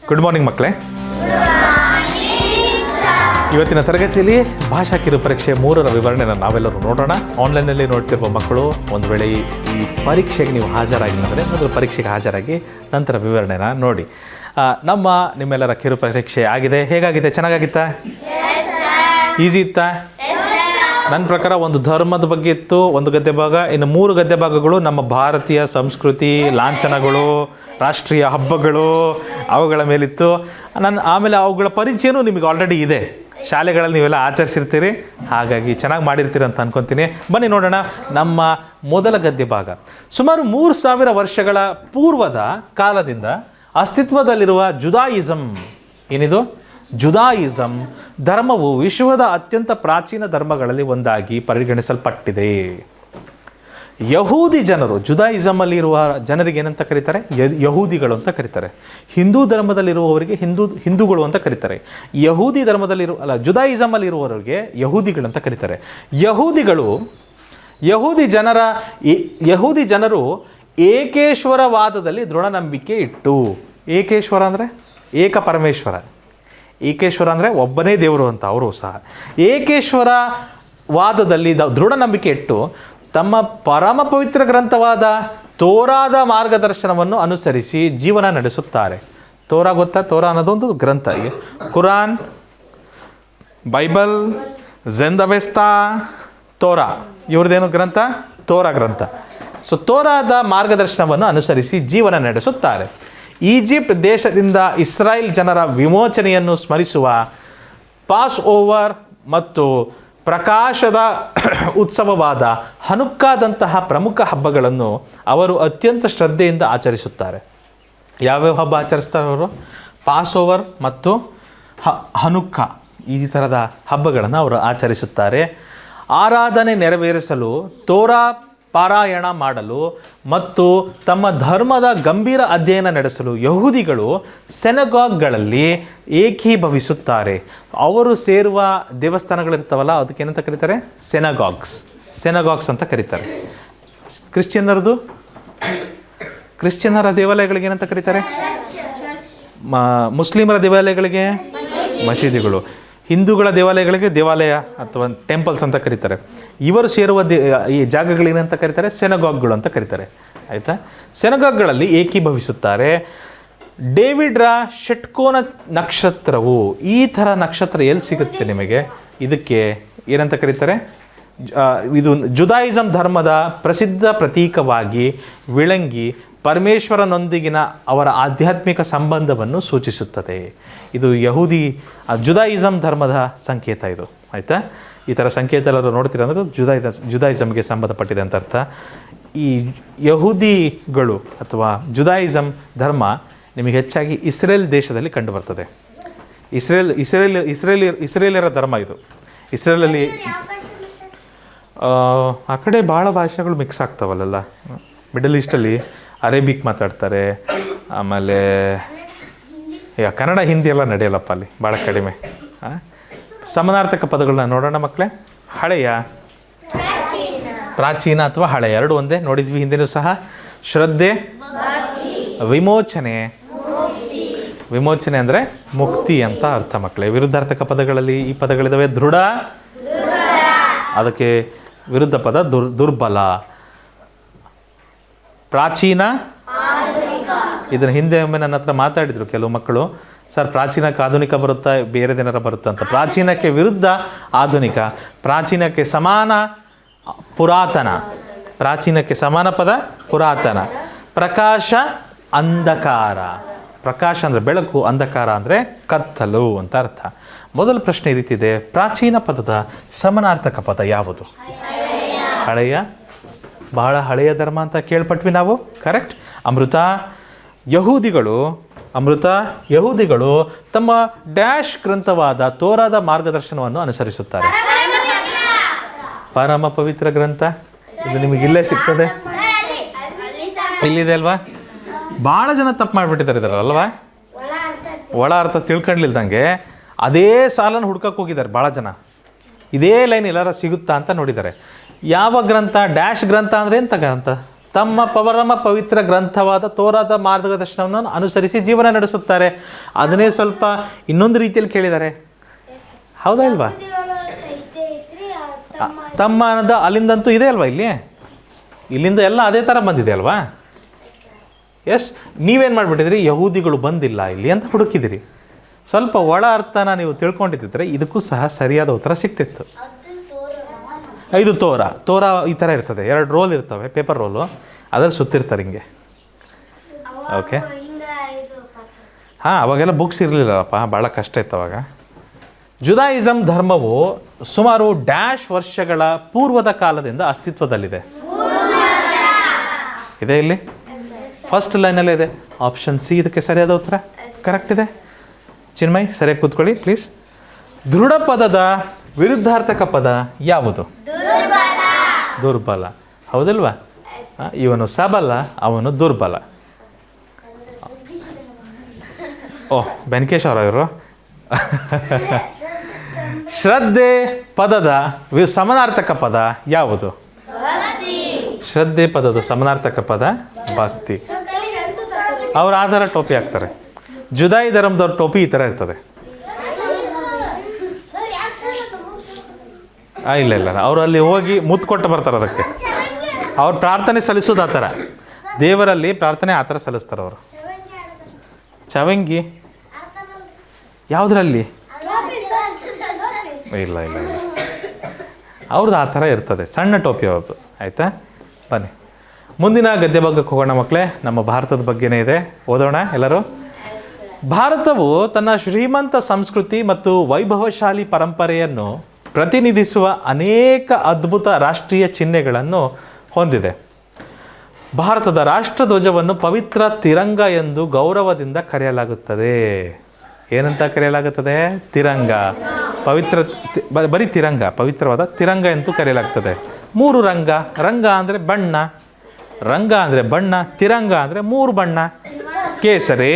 Good morning ಮಕ್ಕಳೇ. ಇವತ್ತಿನ ತರಗತಿಯಲ್ಲಿ ಭಾಷಾ ಕಿರು ಪರೀಕ್ಷೆ 3ರ ವಿವರಣೆಯನ್ನು ನಾವೆಲ್ಲರೂ ನೋಡೋಣ. ಆನ್ಲೈನಲ್ಲಿ ನೋಡ್ತಿರುವ ಮಕ್ಕಳು ಒಂದು ವೇಳೆ ಈ ಪರೀಕ್ಷೆಗೆ ನೀವು ಹಾಜರಾಗಿಲ್ಲ ಅಂದರೆ ಮೊದಲು ಪರೀಕ್ಷೆಗೆ ಹಾಜರಾಗಿ ನಂತರ ವಿವರಣೆನ ನೋಡಿ. ನಿಮ್ಮೆಲ್ಲರ ಕಿರು ಪರೀಕ್ಷೆ ಆಗಿದೆ. ಹೇಗಾಗಿದೆ? ಚೆನ್ನಾಗಾಗಿತ್ತಾ? ಈಸಿ ಇತ್ತಾ? ನನ್ನ ಪ್ರಕಾರ ಒಂದು ಧರ್ಮದ ಬಗ್ಗೆ ಇತ್ತು, ಒಂದು ಗದ್ಯ ಭಾಗ, ಇನ್ನು 3 ಗದ್ಯ ಭಾಗಗಳು ನಮ್ಮ ಭಾರತೀಯ ಸಂಸ್ಕೃತಿ, ಲಾಂಛನಗಳು, ರಾಷ್ಟ್ರೀಯ ಹಬ್ಬಗಳು ಅವುಗಳ ಮೇಲಿತ್ತು. ಆಮೇಲೆ ಅವುಗಳ ಪರಿಚಯನೂ ನಿಮಗೆ ಆಲ್ರೆಡಿ ಇದೆ, ಶಾಲೆಗಳಲ್ಲಿ ನೀವೆಲ್ಲ ಆಚರಿಸಿರ್ತೀರಿ, ಹಾಗಾಗಿ ಚೆನ್ನಾಗಿ ಮಾಡಿರ್ತೀರಿ ಅಂತ ಅನ್ಕೊತೀನಿ. ಬನ್ನಿ ನೋಡೋಣ. ನಮ್ಮ ಮೊದಲ ಗದ್ಯ ಭಾಗ ಸುಮಾರು 3000 ವರ್ಷಗಳ ಪೂರ್ವದ ಕಾಲದಿಂದ ಅಸ್ತಿತ್ವದಲ್ಲಿರುವ ಜುದಾಯಿಸಮ್. ಏನಿದು? ಜುದಾಯಿಸಮ್ ಧರ್ಮವು ವಿಶ್ವದ ಅತ್ಯಂತ ಪ್ರಾಚೀನ ಧರ್ಮಗಳಲ್ಲಿ ಒಂದಾಗಿ ಪರಿಗಣಿಸಲ್ಪಟ್ಟಿದೆ. ಯಹೂದಿ ಜನರು, ಜುದಾಯಿಸಮಲ್ಲಿ ಇರುವ ಜನರಿಗೆ ಏನಂತ ಕರೀತಾರೆ? ಯಹೂದಿಗಳು ಅಂತ ಕರೀತಾರೆ. ಹಿಂದೂ ಧರ್ಮದಲ್ಲಿರುವವರಿಗೆ ಹಿಂದೂಗಳು ಅಂತ ಕರೀತಾರೆ. ಜುದಾಯಿಸಮಲ್ಲಿ ಇರುವವರಿಗೆ ಯಹೂದಿಗಳು ಅಂತ ಕರೀತಾರೆ. ಯಹೂದಿ ಜನರು ಏಕೇಶ್ವರವಾದದಲ್ಲಿ ದೃಢ ನಂಬಿಕೆ ಇಟ್ಟು, ಏಕೇಶ್ವರ ಅಂದರೆ ಏಕ ಪರಮೇಶ್ವರ, ಏಕೇಶ್ವರ ಅಂದರೆ ಒಬ್ಬನೇ ದೇವರು ಅಂತ ಅವರು ಸಹ ಏಕೇಶ್ವರವಾದದಲ್ಲಿ ದೃಢ ನಂಬಿಕೆ ಇಟ್ಟು ತಮ್ಮ ಪರಮ ಪವಿತ್ರ ಗ್ರಂಥವಾದ ತೋರಾದ ಮಾರ್ಗದರ್ಶನವನ್ನು ಅನುಸರಿಸಿ ಜೀವನ ನಡೆಸುತ್ತಾರೆ. ತೋರಾ ಗೊತ್ತಾ? ತೋರಾ ಅನ್ನೋದೊಂದು ಗ್ರಂಥ. ಕುರಾನ್, ಬೈಬಲ್, ಝೆಂದವೆಸ್ತಾ, ತೋರಾ ಇವ್ರದ್ದೇನು ಗ್ರಂಥ? ತೋರಾ ಗ್ರಂಥ. ಸೊ ತೋರಾದ ಮಾರ್ಗದರ್ಶನವನ್ನು ಅನುಸರಿಸಿ ಜೀವನ ನಡೆಸುತ್ತಾರೆ. ಈಜಿಪ್ಟ್ ದೇಶದಿಂದ ಇಸ್ರಾಯೇಲ್ ಜನರ ವಿಮೋಚನೆಯನ್ನು ಸ್ಮರಿಸುವ ಪಾಸ್ ಓವರ್ ಮತ್ತು ಪ್ರಕಾಶದ ಉತ್ಸವವಾದ ಹನುಕ್ಕಾದಂತಹ ಪ್ರಮುಖ ಹಬ್ಬಗಳನ್ನು ಅವರು ಅತ್ಯಂತ ಶ್ರದ್ಧೆಯಿಂದ ಆಚರಿಸುತ್ತಾರೆ. ಯಾವ್ಯಾವ ಹಬ್ಬ ಆಚರಿಸ್ತಾರೆ ಅವರು? ಪಾಸ್ ಓವರ್ ಮತ್ತು ಹನುಕ್ಕಾ, ಈ ಥರದ ಹಬ್ಬಗಳನ್ನು ಅವರು ಆಚರಿಸುತ್ತಾರೆ. ಆರಾಧನೆ ನೆರವೇರಿಸಲು, ತೋರಾ ಪಾರಾಯಣ ಮಾಡಲು ಮತ್ತು ತಮ್ಮ ಧರ್ಮದ ಗಂಭೀರ ಅಧ್ಯಯನ ನಡೆಸಲು ಯಹೂದಿಗಳು ಸೆನಗಾಗ್ಗಳಲ್ಲಿ ಏಕೀಭವಿಸುತ್ತಾರೆ. ಅವರು ಸೇರುವ ದೇವಸ್ಥಾನಗಳಿರ್ತಾವಲ್ಲ, ಅದಕ್ಕೇನಂತ ಕರೀತಾರೆ? ಸೆನಗಾಗ್ಸ್ ಅಂತ ಕರೀತಾರೆ. ಕ್ರಿಶ್ಚಿಯನ್ನರ ದೇವಾಲಯಗಳಿಗೆ ಏನಂತ ಕರೀತಾರೆ? ಮುಸ್ಲಿಮರ ದೇವಾಲಯಗಳಿಗೆ ಮಸೀದಿಗಳು, ಹಿಂದೂಗಳ ದೇವಾಲಯಗಳಿಗೆ ದೇವಾಲಯ ಅಥವಾ ಟೆಂಪಲ್ಸ್ ಅಂತ ಕರೀತಾರೆ. ಇವರು ಸೇರುವ ಈ ಜಾಗಗಳೇನಂತ ಕರೀತಾರೆ? ಸೆನಗಾಗ್ಗಳು ಅಂತ ಕರೀತಾರೆ. ಆಯಿತಾ? ಸೆನಗಾಗ್ಗಳಲ್ಲಿ ಏಕೀಭವಿಸುತ್ತಾರೆ. ಡೇವಿಡ್ರ ಷಟ್ಕೋನ ನಕ್ಷತ್ರವು, ಈ ಥರ ನಕ್ಷತ್ರ ಎಲ್ಲಿ ಸಿಗುತ್ತೆ ನಿಮಗೆ? ಇದಕ್ಕೆ ಏನಂತ ಕರೀತಾರೆ? ಇದು ಜುದಾಯಿಸಮ್ ಧರ್ಮದ ಪ್ರಸಿದ್ಧ ಪ್ರತೀಕವಾಗಿ ವಿಳಂಗಿ ಪರಮೇಶ್ವರನೊಂದಿಗಿನ ಅವರ ಆಧ್ಯಾತ್ಮಿಕ ಸಂಬಂಧವನ್ನು ಸೂಚಿಸುತ್ತದೆ. ಇದು ಜುದಾಯಿಸಮ್ ಧರ್ಮದ ಸಂಕೇತ ಇದು. ಆಯಿತಾ? ಈ ಥರ ಸಂಕೇತ ಎಲ್ಲರೂ ನೋಡ್ತೀರ ಅಂದರೆ ಜುದಾಯಿಸಮ್ಗೆ ಸಂಬಂಧಪಟ್ಟಿದೆ ಅಂತ ಅರ್ಥ. ಈ ಯಹೂದಿಗಳು ಅಥವಾ ಜುದಾಯಿಸಮ್ ಧರ್ಮ ನಿಮಗೆ ಹೆಚ್ಚಾಗಿ ಇಸ್ರೇಲ್ ದೇಶದಲ್ಲಿ ಕಂಡುಬರ್ತದೆ. ಇಸ್ರೇಲಿಯರ ಧರ್ಮ ಇದು. ಇಸ್ರೇಲಲ್ಲಿ ಆ ಕಡೆ ಭಾಳ ಭಾಷೆಗಳು ಮಿಕ್ಸ್ ಆಗ್ತಾವಲ್ಲ. ಮಿಡಲ್ ಈಸ್ಟಲ್ಲಿ ಅರೇಬಿಕ್ ಮಾತಾಡ್ತಾರೆ. ಆಮೇಲೆ ಕನ್ನಡ, ಹಿಂದಿ ಎಲ್ಲ ನಡೆಯಲ್ಲಪ್ಪ ಅಲ್ಲಿ, ಭಾಳ ಕಡಿಮೆ. ಸಮಾನಾರ್ಥಕ ಪದಗಳನ್ನ ನೋಡೋಣ ಮಕ್ಕಳೇ. ಹಳೆಯ, ಪ್ರಾಚೀನ ಅಥವಾ ಹಳೆಯ ಎರಡು ಒಂದೇ, ನೋಡಿದ್ವಿ ಹಿಂದಿನೂ ಸಹ. ಶ್ರದ್ಧೆ, ವಿಮೋಚನೆ ಅಂದರೆ ಮುಕ್ತಿ ಅಂತ ಅರ್ಥ ಮಕ್ಕಳೇ. ವಿರುದ್ಧಾರ್ಥಕ ಪದಗಳಲ್ಲಿ ಈ ಪದಗಳಿದ್ದಾವೆ. ದೃಢ, ಅದಕ್ಕೆ ವಿರುದ್ಧ ಪದ ದುರ್ಬಲ. ಪ್ರಾಚೀನ, ಇದನ್ನು ಹಿಂದೆ ಒಮ್ಮೆ ನನ್ನ ಹತ್ರ ಮಾತಾಡಿದರು ಕೆಲವು ಮಕ್ಕಳು, ಸರ್ ಪ್ರಾಚೀನಕ್ಕೆ ಆಧುನಿಕ ಬರುತ್ತಾ, ಬೇರೆ ದಿನರ ಬರುತ್ತಾ ಅಂತ. ಪ್ರಾಚೀನಕ್ಕೆ ವಿರುದ್ಧ ಆಧುನಿಕ, ಪ್ರಾಚೀನಕ್ಕೆ ಸಮಾನ ಪುರಾತನ, ಪ್ರಾಚೀನಕ್ಕೆ ಸಮಾನ ಪದ ಪುರಾತನ. ಪ್ರಕಾಶ, ಅಂಧಕಾರ. ಪ್ರಕಾಶ ಅಂದರೆ ಬೆಳಕು, ಅಂಧಕಾರ ಅಂದರೆ ಕತ್ತಲು ಅಂತ ಅರ್ಥ. ಮೊದಲ ಪ್ರಶ್ನೆ ಈ ರೀತಿ ಇದೆ, ಪ್ರಾಚೀನ ಪದದ ಸಮಾನಾರ್ಥಕ ಪದ ಯಾವುದು? ಹಳೆಯ, ಬಹಳ ಹಳೆಯ ಧರ್ಮ ಅಂತ ಕೇಳ್ಪಟ್ವಿ ನಾವು, ಕರೆಕ್ಟ್. ಯಹೂದಿಗಳು ತಮ್ಮ ಡ್ಯಾಶ್ ಗ್ರಂಥವಾದ ತೋರಾದ ಮಾರ್ಗದರ್ಶನವನ್ನು ಅನುಸರಿಸುತ್ತಾರೆ. ಪರಮ ಪವಿತ್ರ ಗ್ರಂಥ, ಇದು ನಿಮಗೆ ಇಲ್ಲೇ ಸಿಗ್ತದೆ, ಇಲ್ಲಿದೆ ಅಲ್ವಾ? ಭಾಳ ಜನ ತಪ್ಪು ಮಾಡಿಬಿಟ್ಟಿದ್ದಾರೆ ಇದರಲ್ವಾ? ಒಳ ಅರ್ಥ ತಿಳ್ಕೊಂಡಿಲ್ದಂಗೆ ಅದೇ ಸಾಲನ್ನು ಹುಡ್ಕಕ್ಕೆ ಹೋಗಿದ್ದಾರೆ ಭಾಳ ಜನ. ಇದೇ ಲೈನ್ ಎಲ್ಲಾರ ಸಿಗುತ್ತಾ ಅಂತ ನೋಡಿದ್ದಾರೆ. ಯಾವ ಗ್ರಂಥ? ಡ್ಯಾಶ್ ಗ್ರಂಥ ಅಂದರೆ ಎಂಥ ಗ್ರಂಥ? ತಮ್ಮ ಪರಮ ಪವಿತ್ರ ಗ್ರಂಥವಾದ ತೋರಾದ ಮಾರ್ಗದರ್ಶನವನ್ನು ಅನುಸರಿಸಿ ಜೀವನ ನಡೆಸುತ್ತಾರೆ. ಅದನ್ನೇ ಸ್ವಲ್ಪ ಇನ್ನೊಂದು ರೀತಿಯಲ್ಲಿ ಕೇಳಿದ್ದಾರೆ. ಹೌದಾ ಇಲ್ವಾ? ತಮ್ಮ ಅನ್ನೋದು ಅಲ್ಲಿಂದಂತೂ ಇದೆ ಅಲ್ವಾ? ಇಲ್ಲಿಂದ ಎಲ್ಲ ಅದೇ ಥರ ಬಂದಿದೆ ಅಲ್ವಾ? ಎಸ್, ನೀವೇನು ಮಾಡಿಬಿಟ್ಟಿದ್ರಿ, ಯಹೂದಿಗಳು ಬಂದಿಲ್ಲ ಇಲ್ಲಿ ಅಂತ ಹುಡುಕಿದಿರಿ. ಸ್ವಲ್ಪ ಒಳ ಅರ್ಥನ ನೀವು ತಿಳ್ಕೊಂಡಿದ್ದರೆ ಇದಕ್ಕೂ ಸಹ ಸರಿಯಾದ ಉತ್ತರ ಸಿಗ್ತಿತ್ತು. ಇದು ತೋರ ಈ ಥರ ಇರ್ತದೆ, 2 ರೋಲ್ ಇರ್ತವೆ, ಪೇಪರ್ ರೋಲು, ಅದ್ರಲ್ಲಿ ಸುತ್ತಿರ್ತಾರೆ ಹಿಂಗೆ. ಓಕೆ, ಹಾಂ, ಅವಾಗೆಲ್ಲ ಬುಕ್ಸ್ ಇರಲಿಲ್ಲಪ್ಪ, ಭಾಳ ಕಷ್ಟ ಇತ್ತು ಅವಾಗ. ಜುದಾಯಿಸಮ್ ಧರ್ಮವು ಸುಮಾರು ಡ್ಯಾಶ್ ವರ್ಷಗಳ ಪೂರ್ವದ ಕಾಲದಿಂದ ಅಸ್ತಿತ್ವದಲ್ಲಿದೆ. ಇದೆ ಇಲ್ಲಿ ಫಸ್ಟ್ ಲೈನಲ್ಲೇ ಇದೆ. ಆಪ್ಷನ್ ಸಿ ಇದಕ್ಕೆ ಸರಿಯಾದ ಉತ್ತರ. ಕರೆಕ್ಟ್ ಇದೆ. ಚಿನ್ಮಯ್, ಸರಿಯಾಗಿ ಕೂತ್ಕೊಳ್ಳಿ ಪ್ಲೀಸ್. ದೃಢ ಪದದ ವಿರುದ್ಧಾರ್ಥಕ ಪದ ಯಾವುದು? ದುರ್ಬಲ. ಹೌದಲ್ವಾ? ಇವನು ಸಬಲ, ಅವನು ದುರ್ಬಲ. ಓಹ್, ಬೆಂಕೇಶ್ ಅವರ ಇವರು. ಶ್ರದ್ಧೆ ಪದದ ಸಮಾನಾರ್ಥಕ ಪದ ಯಾವುದು? ಶ್ರದ್ಧೆ ಪದದ ಸಮಾನಾರ್ಥಕ ಪದ ಭಕ್ತಿ. ಅವ್ರ ಆಧಾರ ಟೋಪಿ ಹಾಕ್ತಾರೆ. ಜುದಾಯಿ ಧರ್ಮದವ್ರ ಟೋಪಿ ಈ ಥರ ಇರ್ತದೆ. ಇಲ್ಲ, ಅವರು ಅಲ್ಲಿ ಹೋಗಿ ಮುತ್ತು ಕೊಟ್ಟು ಬರ್ತಾರೆ. ಅದಕ್ಕೆ ಅವ್ರು ಪ್ರಾರ್ಥನೆ ಸಲ್ಲಿಸೋದು ಆ ಥರ, ದೇವರಲ್ಲಿ ಪ್ರಾರ್ಥನೆ ಆ ಥರ ಸಲ್ಲಿಸ್ತಾರೆ ಅವರು. ಚವಂಗಿ ಯಾವುದ್ರಲ್ಲಿ? ಇಲ್ಲ, ಅವ್ರದ್ದು ಆ ಥರ ಇರ್ತದೆ, ಸಣ್ಣ ಟೋಪಿ ಅವ್ರದ್ದು. ಆಯಿತಾ? ಬನ್ನಿ ಮುಂದಿನ ಗದ್ಯ ಭಾಗಕ್ಕೆ ಹೋಗೋಣ ಮಕ್ಕಳೇ. ನಮ್ಮ ಭಾರತದ ಬಗ್ಗೆನೇ ಇದೆ, ಓದೋಣ ಎಲ್ಲರೂ. ಭಾರತವು ತನ್ನ ಶ್ರೀಮಂತ ಸಂಸ್ಕೃತಿ ಮತ್ತು ವೈಭವಶಾಲಿ ಪರಂಪರೆಯನ್ನು ಪ್ರತಿನಿಧಿಸುವ ಅನೇಕ ಅದ್ಭುತ ರಾಷ್ಟ್ರೀಯ ಚಿಹ್ನೆಗಳನ್ನು ಹೊಂದಿದೆ. ಭಾರತದ ರಾಷ್ಟ್ರಧ್ವಜವನ್ನು ಪವಿತ್ರ ತಿರಂಗ ಎಂದು ಗೌರವದಿಂದ ಕರೆಯಲಾಗುತ್ತದೆ. ಏನಂತ ಕರೆಯಲಾಗುತ್ತದೆ? ತಿರಂಗ. ಪವಿತ್ರ ಬರೀ ತಿರಂಗ, ಪವಿತ್ರವಾದ ತಿರಂಗ ಎಂದು ಕರೆಯಲಾಗ್ತದೆ. 3 ರಂಗ. ರಂಗ ಅಂದರೆ ಬಣ್ಣ, ರಂಗ ಅಂದರೆ ಬಣ್ಣ, ತಿರಂಗ ಅಂದರೆ 3 ಬಣ್ಣ. ಕೇಸರಿ,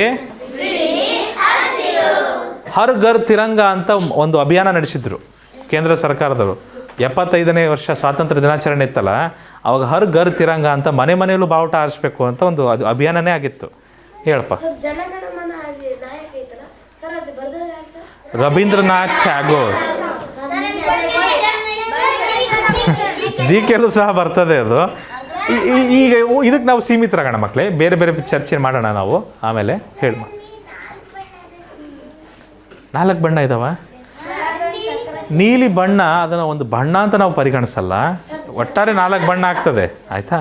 ಹರ್ ಘರ್ ತಿರಂಗ ಅಂತ ಒಂದು ಅಭಿಯಾನ ನಡೆಸಿದ್ರು ಕೇಂದ್ರ ಸರ್ಕಾರದವರು. 75ನೇ ವರ್ಷ ಸ್ವಾತಂತ್ರ್ಯ ದಿನಾಚರಣೆ ಇತ್ತಲ್ಲ, ಅವಾಗ ಹರ್ ಘರ್ ತಿರಂಗ ಅಂತ ಮನೆ ಮನೆಯಲ್ಲೂ ಬಾವುಟ ಹಾರಿಸ್ಬೇಕು ಅಂತ ಒಂದು ಅದು ಅಭಿಯಾನನೇ ಆಗಿತ್ತು. ಹೇಳಪ್ಪ. ರವೀಂದ್ರನಾಥ್ ಟ್ಯಾಗೋರ್. GK ಸಹ ಬರ್ತದೆ ಅದು. ಈಗ ಇದಕ್ಕೆ ನಾವು ಸೀಮಿತರಾಗೋಣ ಮಕ್ಕಳೇ, ಬೇರೆ ಬೇರೆ ಚರ್ಚೆ ಮಾಡೋಣ ನಾವು ಆಮೇಲೆ. ಹೇಳಿ. 4 ಬಣ್ಣ ಇದಾವ. ನೀಲಿ ಬಣ್ಣ ಅದನ್ನು ಒಂದು ಬಣ್ಣ ಅಂತ ನಾವು ಪರಿಗಣಿಸಲ್ಲ, ಒಟ್ಟಾರೆ 4 ಬಣ್ಣ ಆಗ್ತದೆ, ಆಯಿತಾ?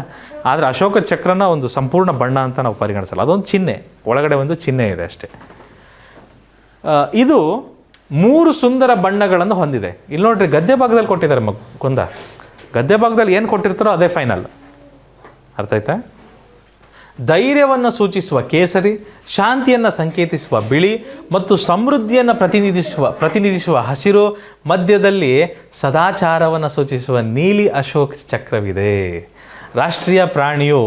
ಆದರೆ ಅಶೋಕ ಚಕ್ರನ ಒಂದು ಸಂಪೂರ್ಣ ಬಣ್ಣ ಅಂತ ನಾವು ಪರಿಗಣಿಸಲ್ಲ, ಅದೊಂದು ಚಿಹ್ನೆ, ಒಳಗಡೆ ಒಂದು ಚಿಹ್ನೆ ಇದೆ ಅಷ್ಟೇ. ಇದು 3 ಸುಂದರ ಬಣ್ಣಗಳನ್ನು ಹೊಂದಿದೆ. ಇಲ್ಲಿ ನೋಡ್ರಿ, ಗದ್ಯ ಭಾಗದಲ್ಲಿ ಕೊಟ್ಟಿದ್ದಾರೆ ಕುಂದ. ಗದ್ಯ ಭಾಗದಲ್ಲಿ ಏನು ಕೊಟ್ಟಿರ್ತಾರೋ ಅದೇ ಫೈನಲ್. ಅರ್ಥ ಆಯ್ತಾ? ಧೈರ್ಯವನ್ನು ಸೂಚಿಸುವ ಕೇಸರಿ, ಶಾಂತಿಯನ್ನು ಸಂಕೇತಿಸುವ ಬಿಳಿ ಮತ್ತು ಸಮೃದ್ಧಿಯನ್ನು ಪ್ರತಿನಿಧಿಸುವ ಹಸಿರು, ಮಧ್ಯದಲ್ಲಿ ಸದಾಚಾರವನ್ನು ಸೂಚಿಸುವ ನೀಲಿ ಅಶೋಕ ಚಕ್ರವಿದೆ. ರಾಷ್ಟ್ರೀಯ ಪ್ರಾಣಿಯು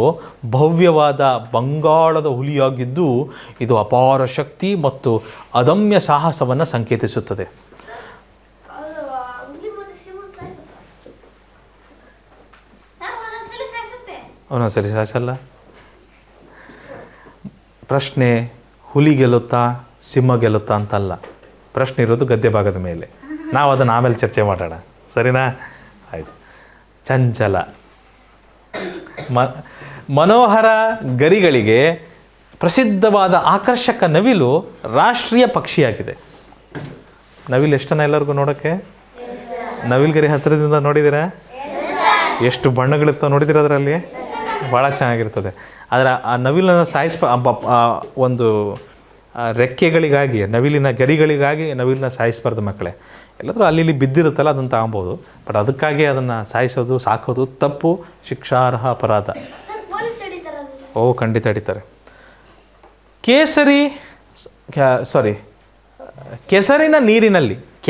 ಭವ್ಯವಾದ ಬಂಗಾಳದ ಹುಲಿಯಾಗಿದ್ದು ಇದು ಅಪಾರ ಶಕ್ತಿ ಮತ್ತು ಅದಮ್ಯ ಸಾಹಸವನ್ನು ಸಂಕೇತಿಸುತ್ತದೆ. ಸರಿ ಸಾಸಲ್ಲ. ಪ್ರಶ್ನೆ ಹುಲಿ ಗೆಲ್ಲುತ್ತಾ ಸಿಂಹ ಗೆಲ್ಲುತ್ತಾ ಅಂತಲ್ಲ, ಪ್ರಶ್ನೆ ಇರೋದು ಗದ್ಯ ಭಾಗದ ಮೇಲೆ. ನಾವು ಅದನ್ನು ಆಮೇಲೆ ಚರ್ಚೆ ಮಾಡೋಣ, ಸರಿನಾ? ಆಯಿತು. ಚಂಚಲ, ಮನೋಹರ ಗರಿಗಳಿಗೆ ಪ್ರಸಿದ್ಧವಾದ ಆಕರ್ಷಕ ನವಿಲು ರಾಷ್ಟ್ರೀಯ ಪಕ್ಷಿಯಾಗಿದೆ. ನವಿಲು ಎಷ್ಟನ್ನ ಎಲ್ಲರಿಗೂ ನೋಡೋಕ್ಕೆ? ನವಿಲುಗರಿ ಹತ್ತಿರದಿಂದ ನೋಡಿದ್ದೀರಾ? ಎಷ್ಟು ಬಣ್ಣಗಳಿರ್ತಾವೆ ನೋಡಿದ್ದೀರ ಅದರಲ್ಲಿ? ಭಾಳ ಚೆನ್ನಾಗಿರ್ತದೆ. ಆದರೆ ಆ ನವಿಲನ್ನು ಒಂದು ರೆಕ್ಕೆಗಳಿಗಾಗಿ, ನವಿಲಿನ ಗರಿಗಳಿಗಾಗಿ ನವಿಲನ್ನ ಸಾಯಿಸಬಾರ್ದು ಮಕ್ಕಳೇ. ಎಲ್ಲಾದರೂ ಅಲ್ಲಿ ಇಲ್ಲಿ ಬಿದ್ದಿರುತ್ತಲ್ಲ ಅದನ್ನು ತಗೊಬೋದು, ಬಟ್ ಅದಕ್ಕಾಗಿ ಅದನ್ನು ಸಾಯಿಸೋದು, ಸಾಕೋದು ತಪ್ಪು, ಶಿಕ್ಷಾರ್ಹ ಅಪರಾಧ. ಖಂಡಿತ ಹಿಡಿತಾರೆ.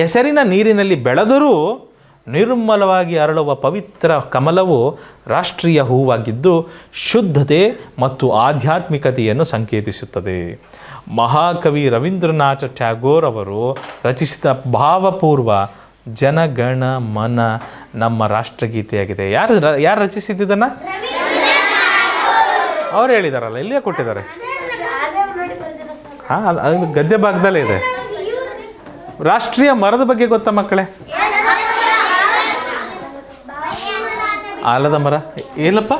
ಕೆಸರಿನ ನೀರಿನಲ್ಲಿ ಬೆಳೆದರೂ ನಿರ್ಮಲವಾಗಿ ಅರಳುವ ಪವಿತ್ರ ಕಮಲವು ರಾಷ್ಟ್ರೀಯ ಹೂವಾಗಿದ್ದು ಶುದ್ಧತೆ ಮತ್ತು ಆಧ್ಯಾತ್ಮಿಕತೆಯನ್ನು ಸಂಕೇತಿಸುತ್ತದೆ. ಮಹಾಕವಿ ರವೀಂದ್ರನಾಥ್ ಟ್ಯಾಗೋರ್ ಅವರು ರಚಿಸಿದ ಭಾವಪೂರ್ವ ಜನಗಣ ಮನ ನಮ್ಮ ರಾಷ್ಟ್ರಗೀತೆಯಾಗಿದೆ. ಯಾರು ರಚಿಸಿದ್ದನ್ನು? ಅವ್ರು ಹೇಳಿದಾರಲ್ಲ, ಇಲ್ಲಿಯೇ ಕೊಟ್ಟಿದ್ದಾರೆ. ಹಾಂ, ಅದು ಗದ್ಯ ಭಾಗದಲ್ಲೇ ಇದೆ. ರಾಷ್ಟ್ರೀಯ ಮರದ ಬಗ್ಗೆ ಗೊತ್ತಾ ಮಕ್ಕಳೇ? ಆಲದ ಮರ ಎಲ್ಲಪ್ಪ,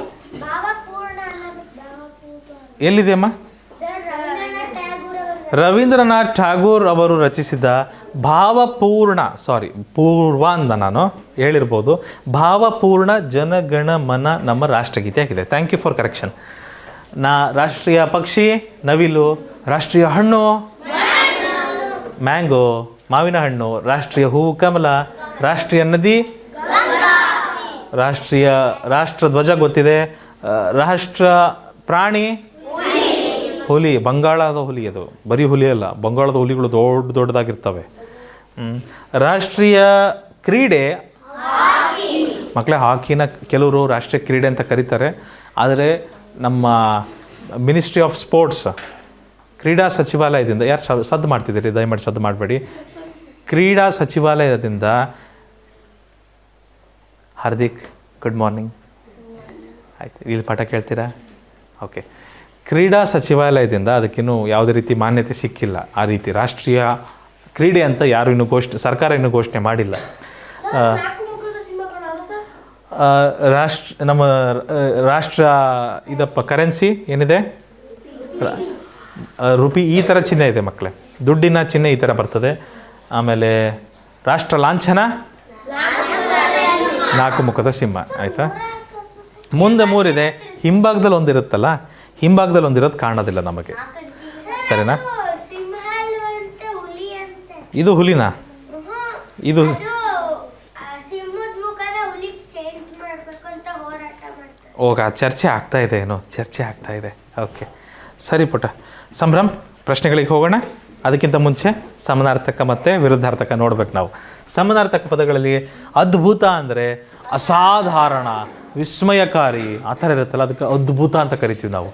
ಎಲ್ಲಿದೆ ಅಮ್ಮ? ರವೀಂದ್ರನಾಥ್ ಠಾಗೂರ್ ಅವರು ರಚಿಸಿದ ಭಾವಪೂರ್ಣ, ಪೂರ್ವ ಅಂದ ನಾನು ಹೇಳಿರ್ಬೋದು, ಭಾವಪೂರ್ಣ ಜನಗಣ ಮನ ನಮ್ಮ ರಾಷ್ಟ್ರಗೀತೆ ಆಗಿದೆ. Thank you for correction. ರಾಷ್ಟ್ರೀಯ ಪಕ್ಷಿ ನವಿಲು, ರಾಷ್ಟ್ರೀಯ ಹಣ್ಣು ಮ್ಯಾಂಗೋ ಮಾವಿನ ಹಣ್ಣು, ರಾಷ್ಟ್ರೀಯ ಹೂವು ಕಮಲ, ರಾಷ್ಟ್ರೀಯ ನದಿ ರಾಷ್ಟ್ರ ಧ್ವಜ ಗೊತ್ತಿದೆ, ರಾಷ್ಟ್ರ ಪ್ರಾಣಿ ಹುಲಿ, ಬಂಗಾಳದ ಹುಲಿ, ಅದು ಬರೀ ಹುಲಿ ಅಲ್ಲ, ಬಂಗಾಳದ ಹುಲಿಗಳು ದೊಡ್ಡದಾಗಿರ್ತವೆ. ರಾಷ್ಟ್ರೀಯ ಕ್ರೀಡೆ ಮಕ್ಕಳೇ, ಹಾಕಿನ ಕೆಲವರು ರಾಷ್ಟ್ರೀಯ ಕ್ರೀಡೆ ಅಂತ ಕರೀತಾರೆ, ಆದರೆ ನಮ್ಮ ಮಿನಿಸ್ಟ್ರಿ ಆಫ್ ಸ್ಪೋರ್ಟ್ಸ್, ಕ್ರೀಡಾ ಸಚಿವಾಲಯದಿಂದ, ಯಾರು ಸದ್ದು ಮಾಡ್ತಿದ್ದೀರಿ ದಯಮಾಡಿ ಸದ್ದು ಮಾಡಬೇಡಿ, ಕ್ರೀಡಾ ಸಚಿವಾಲಯದಿಂದ, ಹಾರ್ದಿಕ್ ಗುಡ್ ಮಾರ್ನಿಂಗ್, ಆಯ್ತು, ಇಲ್ಲಿ ಪಾಠ ಕೇಳ್ತೀರಾ? ಓಕೆ. ಕ್ರೀಡಾ ಸಚಿವಾಲಯದಿಂದ ಅದಕ್ಕಿನ್ನೂ ಯಾವುದೇ ರೀತಿ ಮಾನ್ಯತೆ ಸಿಕ್ಕಿಲ್ಲ. ಆ ರೀತಿ ರಾಷ್ಟ್ರೀಯ ಕ್ರೀಡೆ ಅಂತ ಯಾರು ಇನ್ನೂ ಸರ್ಕಾರ ಇನ್ನೂ ಘೋಷಣೆ ಮಾಡಿಲ್ಲ. ನಮ್ಮ ರಾಷ್ಟ್ರ ಇದಪ್ಪ ಕರೆನ್ಸಿ ಏನಿದೆ, ರುಪಿ, ಈ ಥರ ಚಿಹ್ನೆ ಇದೆ ಮಕ್ಕಳೇ, ದುಡ್ಡಿನ ಚಿಹ್ನೆ ಈ ಥರ ಬರ್ತದೆ. ಆಮೇಲೆ ರಾಷ್ಟ್ರ ಲಾಂಛನ ನಾಲ್ಕು ಮುಖದ ಸಿಂಹ, ಆಯಿತಾ? ಮುಂದೆ ಮೂರಿದೆ, ಹಿಂಭಾಗದಲ್ಲಿ ಒಂದಿರುತ್ತಲ್ಲ, ಹಿಂಭಾಗದಲ್ಲಿ ಒಂದಿರೋದು ಕಾಣೋದಿಲ್ಲ ನಮಗೆ, ಸರಿನಾ? ಇದು ಹುಲಿನಾ? ಇದು ಓಕೆ, ಚರ್ಚೆ ಆಗ್ತಾ ಇದೆ, ಏನೋ ಚರ್ಚೆ ಆಗ್ತಾ ಇದೆ. ಓಕೆ, ಸರಿ ಪುಟ್ಟ. ಸಂಭ್ರಮ್, ಪ್ರಶ್ನೆಗಳಿಗೆ ಹೋಗೋಣ. ಅದಕ್ಕಿಂತ ಮುಂಚೆ ಸಮಾನಾರ್ಥಕ ಮತ್ತು ವಿರುದ್ಧಾರ್ಥಕ ನೋಡ್ಬೇಕು ನಾವು. ಸಮಾನಾರ್ಥಕ ಪದಗಳಲ್ಲಿ ಅದ್ಭುತ ಅಂದರೆ ಅಸಾಧಾರಣ, ವಿಸ್ಮಯಕಾರಿ ಆ ಥರ ಇರುತ್ತಲ್ಲ, ಅದಕ್ಕೆ ಅದ್ಭುತ ಅಂತ ಕರಿತೀವಿ ನಾವು.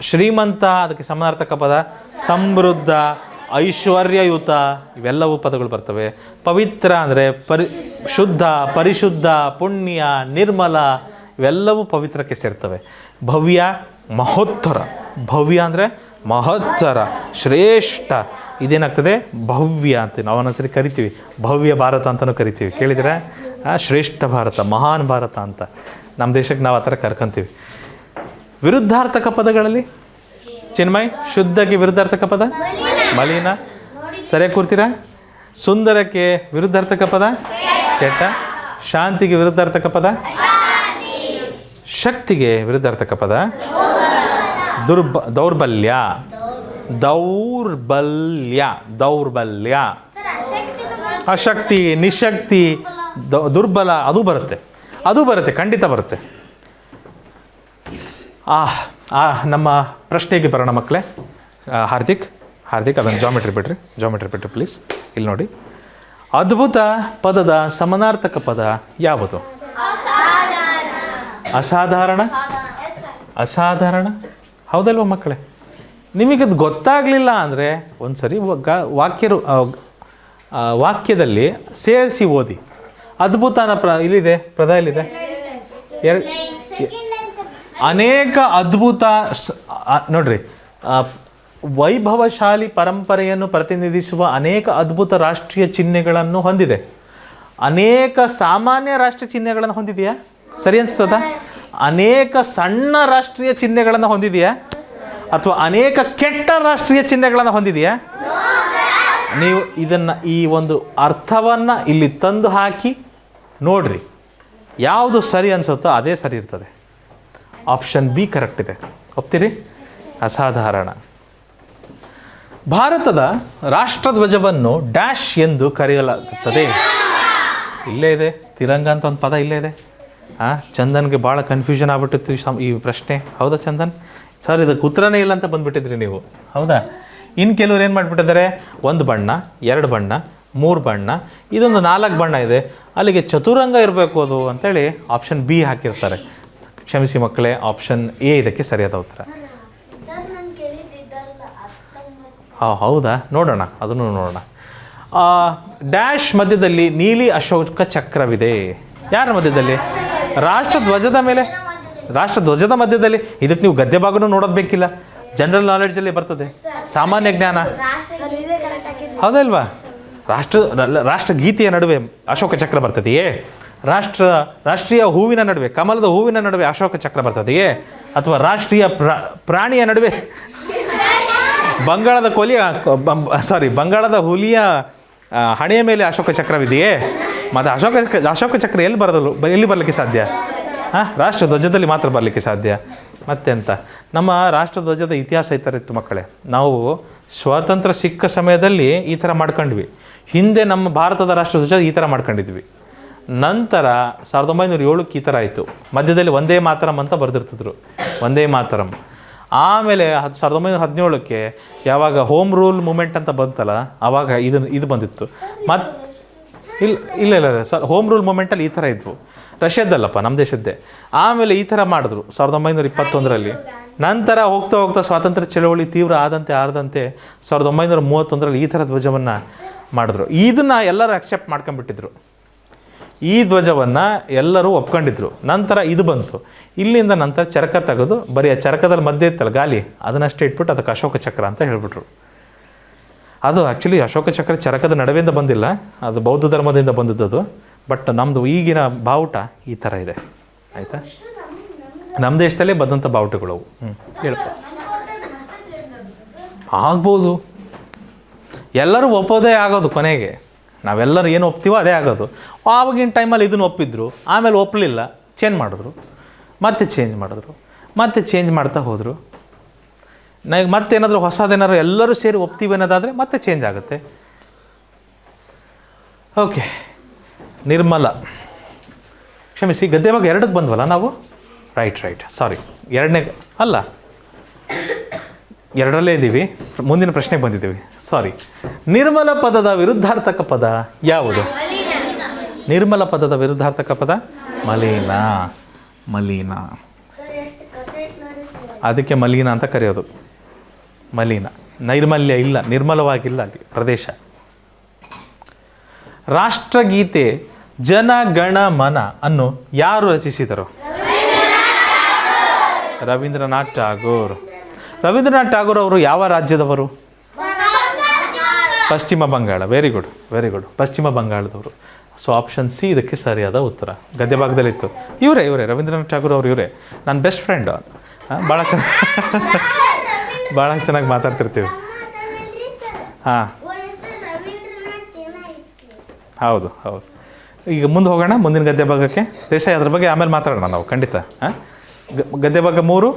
ಶ್ರೀಮಂತ, ಅದಕ್ಕೆ ಸಮಾನಾರ್ಥಕ ಪದ ಸಮೃದ್ಧ, ಐಶ್ವರ್ಯಯುತ, ಇವೆಲ್ಲವೂ ಪದಗಳು ಬರ್ತವೆ. ಪವಿತ್ರ ಅಂದರೆ ಶುದ್ಧ, ಪರಿಶುದ್ಧ, ಪುಣ್ಯ, ನಿರ್ಮಲ, ಇವೆಲ್ಲವೂ ಪವಿತ್ರಕ್ಕೆ ಸೇರ್ತವೆ. ಭವ್ಯ, ಮಹೋತ್ತರ, ಭವ್ಯ ಅಂದರೆ ಮಹೋತ್ತರ, ಶ್ರೇಷ್ಠ, ಇದೇನಾಗ್ತದೆ ಭವ್ಯ ಅಂತ ನಾವು ಒಂದೊಂದ್ಸರಿ ಕರಿತೀವಿ, ಭವ್ಯ ಭಾರತ ಅಂತಲೂ ಕರಿತೀವಿ, ಕೇಳಿದರೆ ಶ್ರೇಷ್ಠ ಭಾರತ, ಮಹಾನ್ ಭಾರತ ಅಂತ ನಮ್ಮ ದೇಶಕ್ಕೆ ನಾವು ಆ ಥರ ಕರ್ಕೊಂತೀವಿ. ವಿರುದ್ಧಾರ್ಥಕ ಪದಗಳಲ್ಲಿ ಚಿನ್ಮಯ್, ಶುದ್ಧಕ್ಕೆ ವಿರುದ್ಧಾರ್ಥಕ ಪದ ಮಲಿನ, ಸರಿಯಾಗಿ ಕೂರ್ತೀರಾ? ಸುಂದರಕ್ಕೆ ವಿರುದ್ಧಾರ್ಥಕ ಪದ ಕೆಟ್ಟ, ಶಾಂತಿಗೆ ವಿರುದ್ಧಾರ್ಥಕ ಪದ ಶಕ್ತಿಗೆ ವಿರುದ್ಧಾರ್ಥಕ ಪದ ದೌರ್ಬಲ್ಯ, ದೌರ್ಬಲ್ಯ, ದೌರ್ಬಲ್ಯ, ಅಶಕ್ತಿ, ನಿಶಕ್ತಿ, ದುರ್ಬಲ, ಅದು ಬರುತ್ತೆ, ಖಂಡಿತ ಬರುತ್ತೆ. ನಮ್ಮ ಪ್ರಶ್ನೆಗೆ ಬರೋಣ ಮಕ್ಕಳೇ. ಹಾರ್ದಿಕ್ ಅದನ್ನು ಜಾಮೆಟ್ರಿ ಬಿಡ್ರಿ ಪ್ಲೀಸ್. ಇಲ್ಲಿ ನೋಡಿ, ಅದ್ಭುತ ಪದದ ಸಮಾನಾರ್ಥಕ ಪದ ಯಾವುದು? ಅಸಾಧಾರಣ, ಹೌದಲ್ವ ಮಕ್ಕಳೇ? ನಿಮಗದು ಗೊತ್ತಾಗಲಿಲ್ಲ ಅಂದರೆ ಒಂದು ಸರಿ ವಾಕ್ಯದಲ್ಲಿ ಸೇರಿಸಿ ಓದಿ. ಅದ್ಭುತನ ಇಲ್ಲಿದೆ, ಪದ ಎಲ್ಲಿದೆ? ಅನೇಕ ಅದ್ಭುತ ನೋಡ್ರಿ, ವೈಭವಶಾಲಿ ಪರಂಪರೆಯನ್ನು ಪ್ರತಿನಿಧಿಸುವ ಅನೇಕ ಅದ್ಭುತ ರಾಷ್ಟ್ರೀಯ ಚಿಹ್ನೆಗಳನ್ನು ಹೊಂದಿದೆ. ಅನೇಕ ಸಾಮಾನ್ಯ ರಾಷ್ಟ್ರೀಯ ಚಿಹ್ನೆಗಳನ್ನು ಹೊಂದಿದೆಯಾ? ಸರಿ ಅನಿಸ್ತದ? ಅನೇಕ ಸಣ್ಣ ರಾಷ್ಟ್ರೀಯ ಚಿಹ್ನೆಗಳನ್ನು ಹೊಂದಿದೆಯಾ? ಅಥವಾ ಅನೇಕ ಕೆಟ್ಟ ರಾಷ್ಟ್ರೀಯ ಚಿಹ್ನೆಗಳನ್ನು ಹೊಂದಿದೆಯಾ? ನೀವು ಇದನ್ನು, ಈ ಒಂದು ಅರ್ಥವನ್ನು ಇಲ್ಲಿ ತಂದು ಹಾಕಿ ನೋಡ್ರಿ, ಯಾವುದು ಸರಿ ಅನಿಸುತ್ತೋ ಅದೇ ಸರಿ ಇರ್ತದೆ. ಆಪ್ಷನ್ ಬಿ ಕರೆಕ್ಟ್ ಇದೆ, ಒಪ್ತೀರಿ? ಅಸಾಧಾರಣ. ಭಾರತದ ರಾಷ್ಟ್ರಧ್ವಜವನ್ನು ಡ್ಯಾಶ್ ಎಂದು ಕರೆಯಲಾಗುತ್ತದೆ. ಇಲ್ಲೇ ಇದೆ, ತಿರಂಗ ಅಂತ ಒಂದು ಪದ ಇಲ್ಲೇ ಇದೆ. ಚಂದನ್ಗೆ ಭಾಳ ಕನ್ಫ್ಯೂಷನ್ ಆಗ್ಬಿಟ್ಟಿತ್ತು ಈ ಪ್ರಶ್ನೆ, ಹೌದಾ ಚಂದನ್? ಸರ್ ಇದಕ್ಕೆ ಉತ್ತರನೇ ಇಲ್ಲ ಅಂತ ಬಂದುಬಿಟ್ಟಿದ್ರಿ ನೀವು, ಹೌದಾ? ಇನ್ನು ಕೆಲವ್ರು ಏನು ಮಾಡಿಬಿಟ್ಟಿದ್ದಾರೆ, 1 ಬಣ್ಣ, 2 ಬಣ್ಣ, 3 ಬಣ್ಣ, ಇದೊಂದು 4 ಬಣ್ಣ ಇದೆ, ಅಲ್ಲಿಗೆ ಚತುರಂಗ ಇರಬೇಕು ಅದು ಅಂತೇಳಿ ಆಪ್ಷನ್ ಬಿ ಹಾಕಿರ್ತಾರೆ. ಕ್ಷಮಿಸಿ ಮಕ್ಕಳೇ, ಆಪ್ಷನ್ ಎ ಇದಕ್ಕೆ ಸರಿಯಾದ ಉತ್ತರ. ಹೌದಾ? ನೋಡೋಣ, ಅದನ್ನು ನೋಡೋಣ. ಡ್ಯಾಶ್ ಮಧ್ಯದಲ್ಲಿ ನೀಲಿ ಅಶೋಕ ಚಕ್ರವಿದೆ. ಯಾರ ಮಧ್ಯದಲ್ಲಿ? ರಾಷ್ಟ್ರಧ್ವಜದ ಮೇಲೆ. ರಾಷ್ಟ್ರ ಧ್ವಜದ ಮಧ್ಯದಲ್ಲಿ ಇದಕ್ಕೆ ನೀವು ಗದ್ಯ ಭಾಗನೂ ನೋಡೋದು ಬೇಕಿಲ್ಲ, ಜನರಲ್ ನಾಲೆಡ್ಜಲ್ಲಿ ಬರ್ತದೆ, ಸಾಮಾನ್ಯ ಜ್ಞಾನ. ಹೌದಲ್ವಾ? ರಾಷ್ಟ್ರಗೀತೆಯ ನಡುವೆ ಅಶೋಕ ಚಕ್ರ ಬರ್ತದೆಯೇ? ರಾಷ್ಟ್ರೀಯ ಹೂವಿನ ನಡುವೆ, ಕಮಲದ ಹೂವಿನ ನಡುವೆ ಅಶೋಕ ಚಕ್ರ ಬರ್ತದೆಯೇ? ಅಥವಾ ರಾಷ್ಟ್ರೀಯ ಪ್ರಾಣಿಯ ನಡುವೆ ಬಂಗಾಳದ ಹುಲಿಯ ಹಣೆಯ ಮೇಲೆ ಅಶೋಕ ಚಕ್ರವಿದೆಯೇ? ಮತ್ತು ಅಶೋಕ ಚಕ್ರ ಎಲ್ಲಿ ಬರಲಿಕ್ಕೆ ಸಾಧ್ಯ? ರಾಷ್ಟ್ರ ಧ್ವಜದಲ್ಲಿ ಮಾತ್ರ ಬರಲಿಕ್ಕೆ ಸಾಧ್ಯ. ಮತ್ತೆಂತ ನಮ್ಮ ರಾಷ್ಟ್ರ ಧ್ವಜದ ಇತಿಹಾಸ ಈ ಥರ ಇತ್ತು ಮಕ್ಕಳೇ. ನಾವು ಸ್ವಾತಂತ್ರ್ಯ ಸಿಕ್ಕ ಸಮಯದಲ್ಲಿ ಈ ಥರ ಮಾಡ್ಕೊಂಡ್ವಿ. ಹಿಂದೆ ನಮ್ಮ ಭಾರತದ ರಾಷ್ಟ್ರ ಧ್ವಜ ಈ ಥರ ಮಾಡ್ಕೊಂಡಿದ್ವಿ. ನಂತರ 1907ಕ್ಕೆ ಈ ಥರ ಆಯಿತು. ಮಧ್ಯದಲ್ಲಿ ವಂದೇ ಮಾತರಂ ಅಂತ ಬರೆದಿರ್ತಿದ್ರು, ವಂದೇ ಮಾತರಂ. ಆಮೇಲೆ 1917ಕ್ಕೆ ಯಾವಾಗ ಹೋಮ್ ರೂಲ್ ಮೂಮೆಂಟ್ ಅಂತ ಬಂತಲ್ಲ, ಆವಾಗ ಇದು ಬಂದಿತ್ತು. ಇಲ್ಲ ಹೋಮ್ ರೂಲ್ ಮೂಮೆಂಟಲ್ಲಿ ಈ ಥರ ಇದ್ವು. ರಷ್ಯಾದ್ದಲ್ಲಪ್ಪ, ನಮ್ಮ ದೇಶದ್ದೇ. ಆಮೇಲೆ ಈ ಥರ ಮಾಡಿದ್ರು 1921ರಲ್ಲಿ. ನಂತರ ಹೋಗ್ತಾ ಸ್ವಾತಂತ್ರ್ಯ ಚಳವಳಿ ತೀವ್ರ ಆದಂತೆ 1931ರಲ್ಲಿ ಈ ಥರ ಧ್ವಜವನ್ನು ಮಾಡಿದ್ರು. ಇದನ್ನು ಎಲ್ಲರೂ ಅಕ್ಸೆಪ್ಟ್ ಮಾಡ್ಕೊಂಡ್ಬಿಟ್ಟಿದ್ರು. ಈ ಧ್ವಜವನ್ನು ಎಲ್ಲರೂ ಒಪ್ಕೊಂಡಿದ್ರು. ನಂತರ ಇದು ಬಂತು. ಇಲ್ಲಿಂದ ನಂತರ ಚರಕ ತೆಗೆದು ಬರೀ ಆ ಚರಕದಲ್ಲಿ ಮಧ್ಯೆ ಇತ್ತಲ್ಲ ಗಾಲಿ, ಅದನ್ನಷ್ಟೇ ಇಟ್ಬಿಟ್ಟು ಅದಕ್ಕೆ ಅಶೋಕ ಚಕ್ರ ಅಂತ ಹೇಳಿಬಿಟ್ರು. ಅದು ಆ್ಯಕ್ಚುಲಿ ಅಶೋಕ ಚಕ್ರ ಚರಕದ ನಡುವೆಯಿಂದ ಬಂದಿಲ್ಲ, ಅದು ಬೌದ್ಧ ಧರ್ಮದಿಂದ ಬಂದದ್ದು. ಬಟ್ ನಮ್ಮದು ಈಗಿನ ಬಾವುಟ ಈ ಥರ ಇದೆ. ಆಯಿತಾ? ನಮ್ಮ ದೇಶದಲ್ಲೇ ಬಂದಂಥ ಬಾವುಟಗಳು ಅವು. ಹೇಳಪ್ಪ. ಆಗ್ಬೋದು, ಎಲ್ಲರೂ ಒಪ್ಪೋದೇ ಆಗೋದು ಕೊನೆಗೆ. ನಾವೆಲ್ಲರೂ ಏನು ಒಪ್ತೀವೋ ಅದೇ ಆಗೋದು. ಆವಾಗಿನ ಟೈಮಲ್ಲಿ ಇದನ್ನು ಒಪ್ಪಿದ್ರು, ಆಮೇಲೆ ಒಪ್ಪಲಿಲ್ಲ, ಚೇಂಜ್ ಮಾಡಿದ್ರು, ಮತ್ತೆ ಚೇಂಜ್ ಮಾಡ್ತಾ ಹೋದರು. ನನಗೆ ಮತ್ತೇನಾದರೂ ಹೊಸದೇನಾದ್ರು ಎಲ್ಲರೂ ಸೇರಿ ಒಪ್ತೀವಿ ಅನ್ನೋದಾದರೆ ಮತ್ತೆ ಚೇಂಜ್ ಆಗುತ್ತೆ. ಓಕೆ, ನಿರ್ಮಲ, ಕ್ಷಮಿಸಿ, ಗದ್ಯ ಭಾಗ 2ಕ್ಕೆ ಬಂದ್ವಲ್ಲ ನಾವು? ರೈಟ್, ಸಾರಿ, 2ನೇ ಅಲ್ಲ, 2ರಲ್ಲೇ ಇದ್ದೀವಿ, ಮುಂದಿನ ಪ್ರಶ್ನೆಗೆ ಬಂದಿದ್ದೀವಿ, ಸಾರಿ. ನಿರ್ಮಲ ಪದದ ವಿರುದ್ಧಾರ್ಥಕ ಪದ ಯಾವುದು? ನಿರ್ಮಲ ಪದದ ವಿರುದ್ಧಾರ್ಥಕ ಪದ ಮಲಿನ. ಅದಕ್ಕೆ ಮಲಿನ ಅಂತ ಕರೆಯೋದು. ಮಲಿನ, ನೈರ್ಮಲ್ಯ ಇಲ್ಲ, ನಿರ್ಮಲವಾಗಿಲ್ಲ ಅಲ್ಲಿ ಪ್ರದೇಶ. ರಾಷ್ಟ್ರಗೀತೆ ಜನ ಗಣ ಮನ ಅನ್ನು ಯಾರು ರಚಿಸಿದರು? ರವೀಂದ್ರನಾಥ್ ಠಾಗೂರ್. ರವೀಂದ್ರನಾಥ್ ಠಾಗೂರ್ ಅವರು ಯಾವ ರಾಜ್ಯದವರು? ಪಶ್ಚಿಮ ಬಂಗಾಳ. ವೆರಿ ಗುಡ್, ಪಶ್ಚಿಮ ಬಂಗಾಳದವರು. ಸೊ ಆಪ್ಷನ್ ಸಿ ಇದಕ್ಕೆ ಸರಿಯಾದ ಉತ್ತರ. ಗದ್ಯ ಭಾಗದಲ್ಲಿತ್ತು. ಇವರೇ ರವೀಂದ್ರನಾಥ್ ಠಾಗೂರ್ ಅವರು ಇವರೇ. ನನ್ನ ಬೆಸ್ಟ್ ಫ್ರೆಂಡ್. ಭಾಳ ಚೆನ್ನಾಗಿ ಮಾತಾಡ್ತಿರ್ತೀವಿ. ಹಾಂ, ಹೌದು. ಈಗ ಮುಂದೆ ಹೋಗೋಣ, ಮುಂದಿನ ಗದ್ಯ ಭಾಗಕ್ಕೆ. ದೇಸಾಯಿ ಅದ್ರ ಬಗ್ಗೆ ಆಮೇಲೆ ಮಾತಾಡೋಣ ನಾವು ಖಂಡಿತ. ಗದ್ಯ ಭಾಗ 3.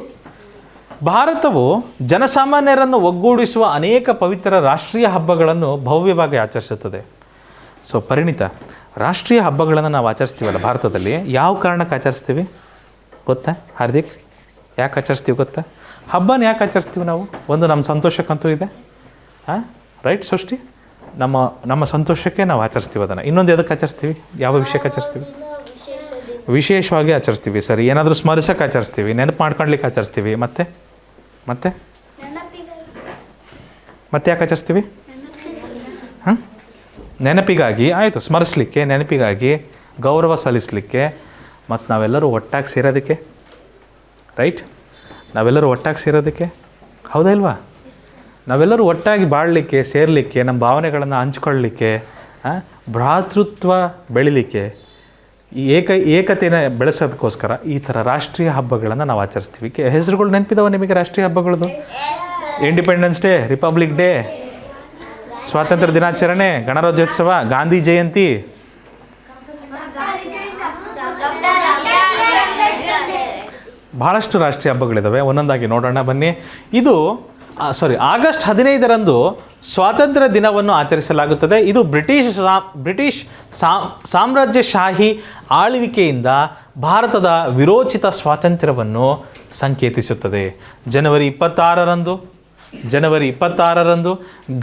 ಭಾರತವು ಜನಸಾಮಾನ್ಯರನ್ನು ಒಗ್ಗೂಡಿಸುವ ಅನೇಕ ಪವಿತ್ರ ರಾಷ್ಟ್ರೀಯ ಹಬ್ಬಗಳನ್ನು ಭವ್ಯವಾಗಿ ಆಚರಿಸುತ್ತದೆ. ಸೊ ಪರಿಣಿತ, ರಾಷ್ಟ್ರೀಯ ಹಬ್ಬಗಳನ್ನು ನಾವು ಆಚರಿಸ್ತೀವಲ್ಲ ಭಾರತದಲ್ಲಿ, ಯಾವ ಕಾರಣಕ್ಕೆ ಆಚರಿಸ್ತೀವಿ ಗೊತ್ತಾ ಹಾರ್ದಿಕ್? ಯಾಕೆ ಆಚರಿಸ್ತೀವಿ ಗೊತ್ತಾ? ಹಬ್ಬನ ಯಾಕೆ ಆಚರಿಸ್ತೀವಿ ನಾವು? ಒಂದು ನಮ್ಮ ಸಂತೋಷಕ್ಕಂತೂ ಇದೆ, ರೈಟ್ ಸೃಷ್ಟಿ? ನಮ್ಮ ಸಂತೋಷಕ್ಕೆ ನಾವು ಆಚರಿಸ್ತೀವಿ ಅದನ್ನು. ಇನ್ನೊಂದು ಎದಕ್ಕೆ ಆಚರಿಸ್ತೀವಿ? ಯಾವ ವಿಷಯಕ್ಕೆ ಆಚರಿಸ್ತೀವಿ? ವಿಶೇಷವಾಗಿ ಆಚರಿಸ್ತೀವಿ. ಸರಿ, ಏನಾದರೂ ಸ್ಮರಿಸಕ್ಕೆ ಆಚರಿಸ್ತೀವಿ, ನೆನಪು ಮಾಡ್ಕೊಳ್ಲಿಕ್ಕೆ ಆಚರಿಸ್ತೀವಿ. ಮತ್ತೆ ಯಾಕೆ ಆಚರಿಸ್ತೀವಿ? ನೆನಪಿಗಾಗಿ. ಆಯಿತು, ಸ್ಮರಿಸಲಿಕ್ಕೆ, ನೆನಪಿಗಾಗಿ, ಗೌರವ ಸಲ್ಲಿಸಲಿಕ್ಕೆ, ಮತ್ತು ನಾವೆಲ್ಲರೂ ಒಟ್ಟಾಗಿ ಸೇರೋದಕ್ಕೆ. ರೈಟ್, ನಾವೆಲ್ಲರೂ ಒಟ್ಟಾಗಿ ಸೇರೋದಕ್ಕೆ, ಹೌದಾ ಇಲ್ವಾ? ನಾವೆಲ್ಲರೂ ಒಟ್ಟಾಗಿ ಬಾಳಲಿಕ್ಕೆ, ಸೇರಲಿಕ್ಕೆ, ನಮ್ಮ ಭಾವನೆಗಳನ್ನು ಹಂಚ್ಕೊಳ್ಳಲಿಕ್ಕೆ, ಭ್ರಾತೃತ್ವ ಬೆಳಿಲಿಕ್ಕೆ, ಈ ಏಕತೆನ ಬೆಳೆಸೋದಕ್ಕೋಸ್ಕರ ಈ ಥರ ರಾಷ್ಟ್ರೀಯ ಹಬ್ಬಗಳನ್ನು ನಾವು ಆಚರಿಸ್ತೀವಿ. ಹೆಸರುಗಳು ನೆನಪಿದಾವ ನಿಮಗೆ ರಾಷ್ಟ್ರೀಯ ಹಬ್ಬಗಳದ್ದು? ಇಂಡಿಪೆಂಡೆನ್ಸ್ ಡೇ, ರಿಪಬ್ಲಿಕ್ ಡೇ, ಸ್ವಾತಂತ್ರ್ಯ ದಿನಾಚರಣೆ, ಗಣರಾಜ್ಯೋತ್ಸವ, ಗಾಂಧಿ ಜಯಂತಿ. ಭಾಳಷ್ಟು ರಾಷ್ಟ್ರೀಯ ಹಬ್ಬಗಳಿದ್ದಾವೆ, ಒಂದೊಂದಾಗಿ ನೋಡೋಣ ಬನ್ನಿ. ಆಗಸ್ಟ್ 15ರಂದು ಸ್ವಾತಂತ್ರ್ಯ ದಿನವನ್ನು ಆಚರಿಸಲಾಗುತ್ತದೆ. ಇದು ಬ್ರಿಟಿಷ್ ಸಾಮ್ರಾಜ್ಯಶಾಹಿ ಆಳ್ವಿಕೆಯಿಂದ ಭಾರತದ ವಿರೋಚಿತ ಸ್ವಾತಂತ್ರ್ಯವನ್ನು ಸಂಕೇತಿಸುತ್ತದೆ. ಜನವರಿ 26ರಂದು